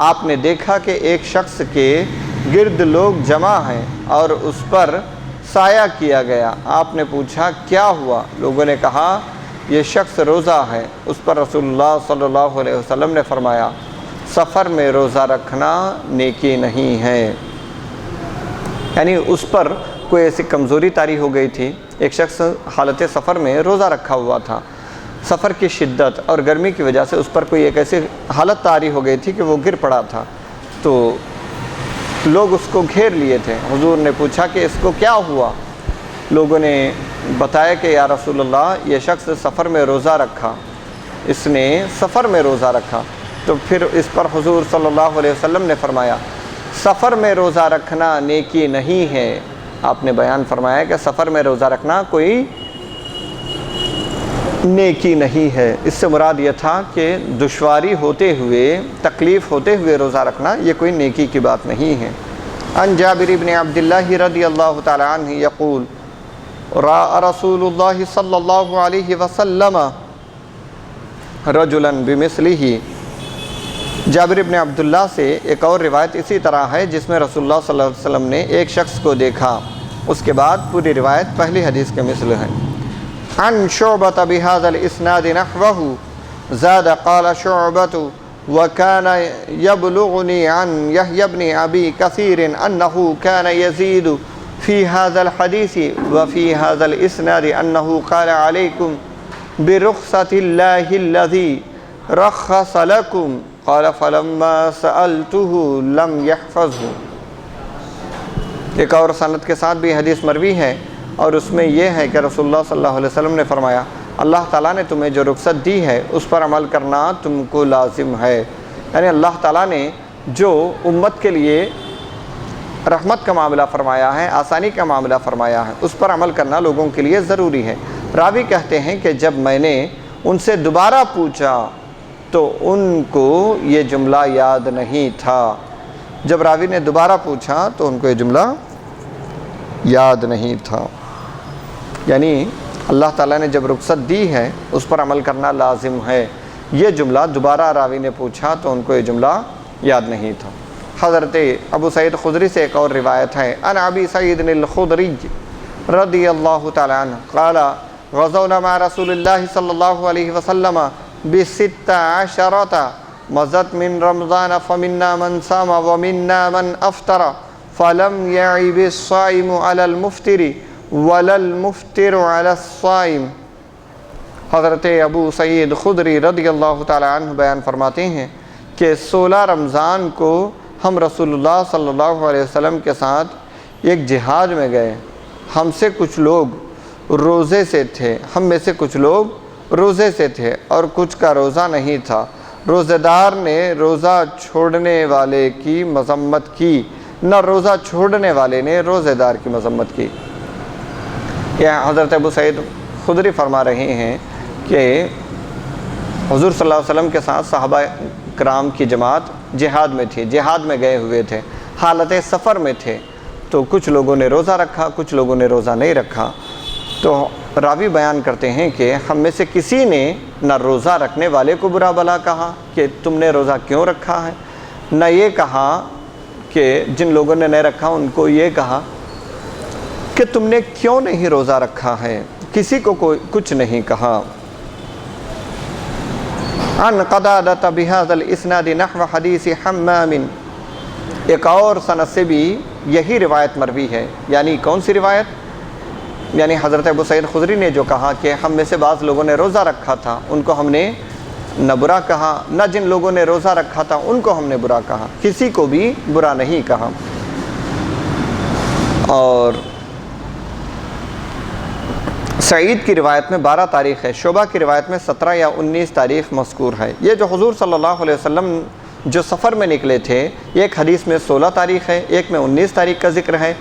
آپ نے دیکھا کہ ایک شخص کے گرد لوگ جمع ہیں اور اس پر سایہ کیا گیا۔ آپ نے پوچھا کیا ہوا؟ لوگوں نے کہا یہ شخص روزہ ہے۔ اس پر رسول اللہ صلی اللہ علیہ وسلم نے فرمایا سفر میں روزہ رکھنا نیکی نہیں ہے، یعنی اس پر کوئی ایسی کمزوری طاری ہو گئی تھی، ایک شخص حالت سفر میں روزہ رکھا ہوا تھا، سفر کی شدت اور گرمی کی وجہ سے اس پر کوئی ایک ایسی حالت طاری ہو گئی تھی کہ وہ گر پڑا تھا، تو لوگ اس کو گھیر لیے تھے۔ حضور نے پوچھا کہ اس کو کیا ہوا؟ لوگوں نے بتایا کہ یا رسول اللہ یہ شخص سفر میں روزہ رکھا، اس نے سفر میں روزہ رکھا۔ تو پھر اس پر حضور صلی اللہ علیہ وسلم نے فرمایا سفر میں روزہ رکھنا نیکی نہیں ہے۔ آپ نے بیان فرمایا کہ سفر میں روزہ رکھنا کوئی نیکی نہیں ہے۔ اس سے مراد یہ تھا کہ دشواری ہوتے ہوئے، تکلیف ہوتے ہوئے روزہ رکھنا یہ کوئی نیکی کی بات نہیں ہے۔ عن جابر بن عبداللہ رضی اللہ تعالی عنہ یقول رأى رسول اللہ صلی اللہ علیہ وسلم رجلا بمثلہ۔ جابر بن عبداللہ سے ایک اور روایت اسی طرح ہے جس میں رسول اللہ صلی اللہ علیہ وسلم نے ایک شخص کو دیکھا، اس کے بعد پوری روایت پہلی حدیث کے مثل ہے۔ عن شعبة بهذا الاسناد نحوه زاد قال شعبة وكان يبلغني عن يحيى بن ابي كثير انه كان يزيد في هذا الحديث وفي هذا الاسناد انه قال عليكم برخصة الله الذي رخص لكم قال فلما سألته لم يحفظه۔ ایک اور سند کے ساتھ بھی حدیث مروی ہے اور اس میں یہ ہے کہ رسول اللہ صلی اللہ علیہ وسلم نے فرمایا اللہ تعالیٰ نے تمہیں جو رخصت دی ہے اس پر عمل کرنا تم کو لازم ہے، یعنی اللہ تعالیٰ نے جو امت کے لیے رحمت کا معاملہ فرمایا ہے، آسانی کا معاملہ فرمایا ہے، اس پر عمل کرنا لوگوں کے لیے ضروری ہے۔ راوی کہتے ہیں کہ جب میں نے ان سے دوبارہ پوچھا تو ان کو یہ جملہ یاد نہیں تھا۔ جب راوی نے دوبارہ پوچھا تو ان کو یہ جملہ یاد نہیں تھا، یعنی اللہ تعالیٰ نے جب رخصت دی ہے اس پر عمل کرنا لازم ہے، یہ جملہ دوبارہ راوی نے پوچھا تو ان کو یہ جملہ یاد نہیں تھا۔ حضرت ابو سعید خدری سے ایک اور روایت ہے عن ابی سعید الخدری رضی اللہ تعالی عنہ قال غزونا مع رسول اللہ صلی اللہ علیہ وسلم بست عشرۃ مضت من رمضان فمنا من صام ومنا من افطر فلم يعب الصائم على المفطر ولا المفطر على الصائم۔ حضرت ابو سعید خدری رضی اللہ تعالی عنہ بیان فرماتے ہیں کہ 16 رمضان کو ہم رسول اللہ صلی اللہ علیہ وسلم کے ساتھ ایک جہاد میں گئے، ہم سے کچھ لوگ روزے سے تھے، ہم میں سے کچھ لوگ روزے سے تھے اور کچھ کا روزہ نہیں تھا۔ روزہ دار نے روزہ چھوڑنے والے کی مذمت کی، نہ روزہ چھوڑنے والے نے روزہ دار کی مذمت کی۔ یہ حضرت ابو سعید خدری فرما رہے ہیں کہ حضور صلی اللہ علیہ وسلم کے ساتھ صحابہ کرام کی جماعت جہاد میں تھی، جہاد میں گئے ہوئے تھے، حالت سفر میں تھے، تو کچھ لوگوں نے روزہ رکھا، کچھ لوگوں نے روزہ نہیں رکھا۔ تو راوی بیان کرتے ہیں کہ ہم میں سے کسی نے نہ روزہ رکھنے والے کو برا بھلا کہا کہ تم نے روزہ کیوں رکھا ہے، نہ یہ کہا کہ جن لوگوں نے نہیں رکھا ان کو یہ کہا کہ تم نے کیوں نہیں روزہ رکھا ہے، کسی کو کوئی کچھ نہیں کہا۔ عن قتادہ بہذا الاسناد نحو حدیث حمام، ایک اور سند سے بھی یہی روایت مروی ہے، یعنی کون سی روایت؟ یعنی حضرت ابو سعید خدری نے جو کہا کہ ہم میں سے بعض لوگوں نے روزہ رکھا تھا ان کو ہم نے نہ برا کہا، نہ جن لوگوں نے روزہ رکھا تھا ان کو ہم نے برا کہا، کسی کو بھی برا نہیں کہا۔ اور سعید کی روایت میں 12 تاریخ ہے، شعبہ کی روایت میں 17 یا 19 تاریخ مذکور ہے۔ یہ جو حضور صلی اللہ علیہ وسلم جو سفر میں نکلے تھے، ایک حدیث میں 16 تاریخ ہے، ایک میں 19 تاریخ کا ذکر ہے،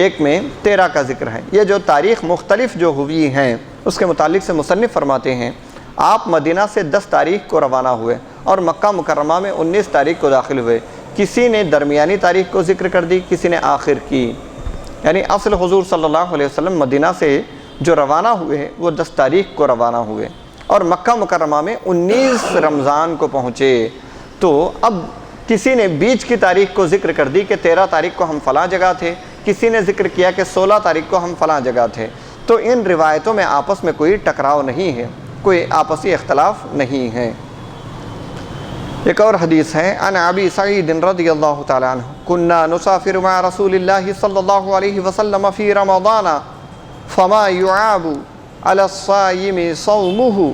ایک میں 13 کا ذکر ہے۔ یہ جو تاریخ مختلف جو ہوئی ہیں اس کے متعلق سے مصنف فرماتے ہیں آپ مدینہ سے 10 تاریخ کو روانہ ہوئے اور مکہ مکرمہ میں 19 تاریخ کو داخل ہوئے، کسی نے درمیانی تاریخ کو ذکر کر دی، کسی نے آخر کی، یعنی اصل حضور صلی اللہ علیہ وسلم مدینہ سے جو روانہ ہوئے وہ 10 تاریخ کو روانہ ہوئے اور مکہ مکرمہ میں 19 رمضان کو پہنچے۔ تو اب کسی نے بیچ کی تاریخ کو ذکر کر دی کہ 13 تاریخ کو ہم فلاں جگہ تھے، کسی نے ذکر کیا کہ 16 تاریخ کو ہم فلاں جگہ تھے۔ تو ان روایتوں میں آپس میں کوئی ٹکراؤ نہیں ہے، کوئی آپسی اختلاف نہیں ہے۔ ایک اور حدیث ہے عن ابی سعید رضی اللہ تعالی عنہ كنا نسافر مع رسول اللہ صلی اللہ علیہ وسلم فی رمضان فما يعاب على الصائم صومه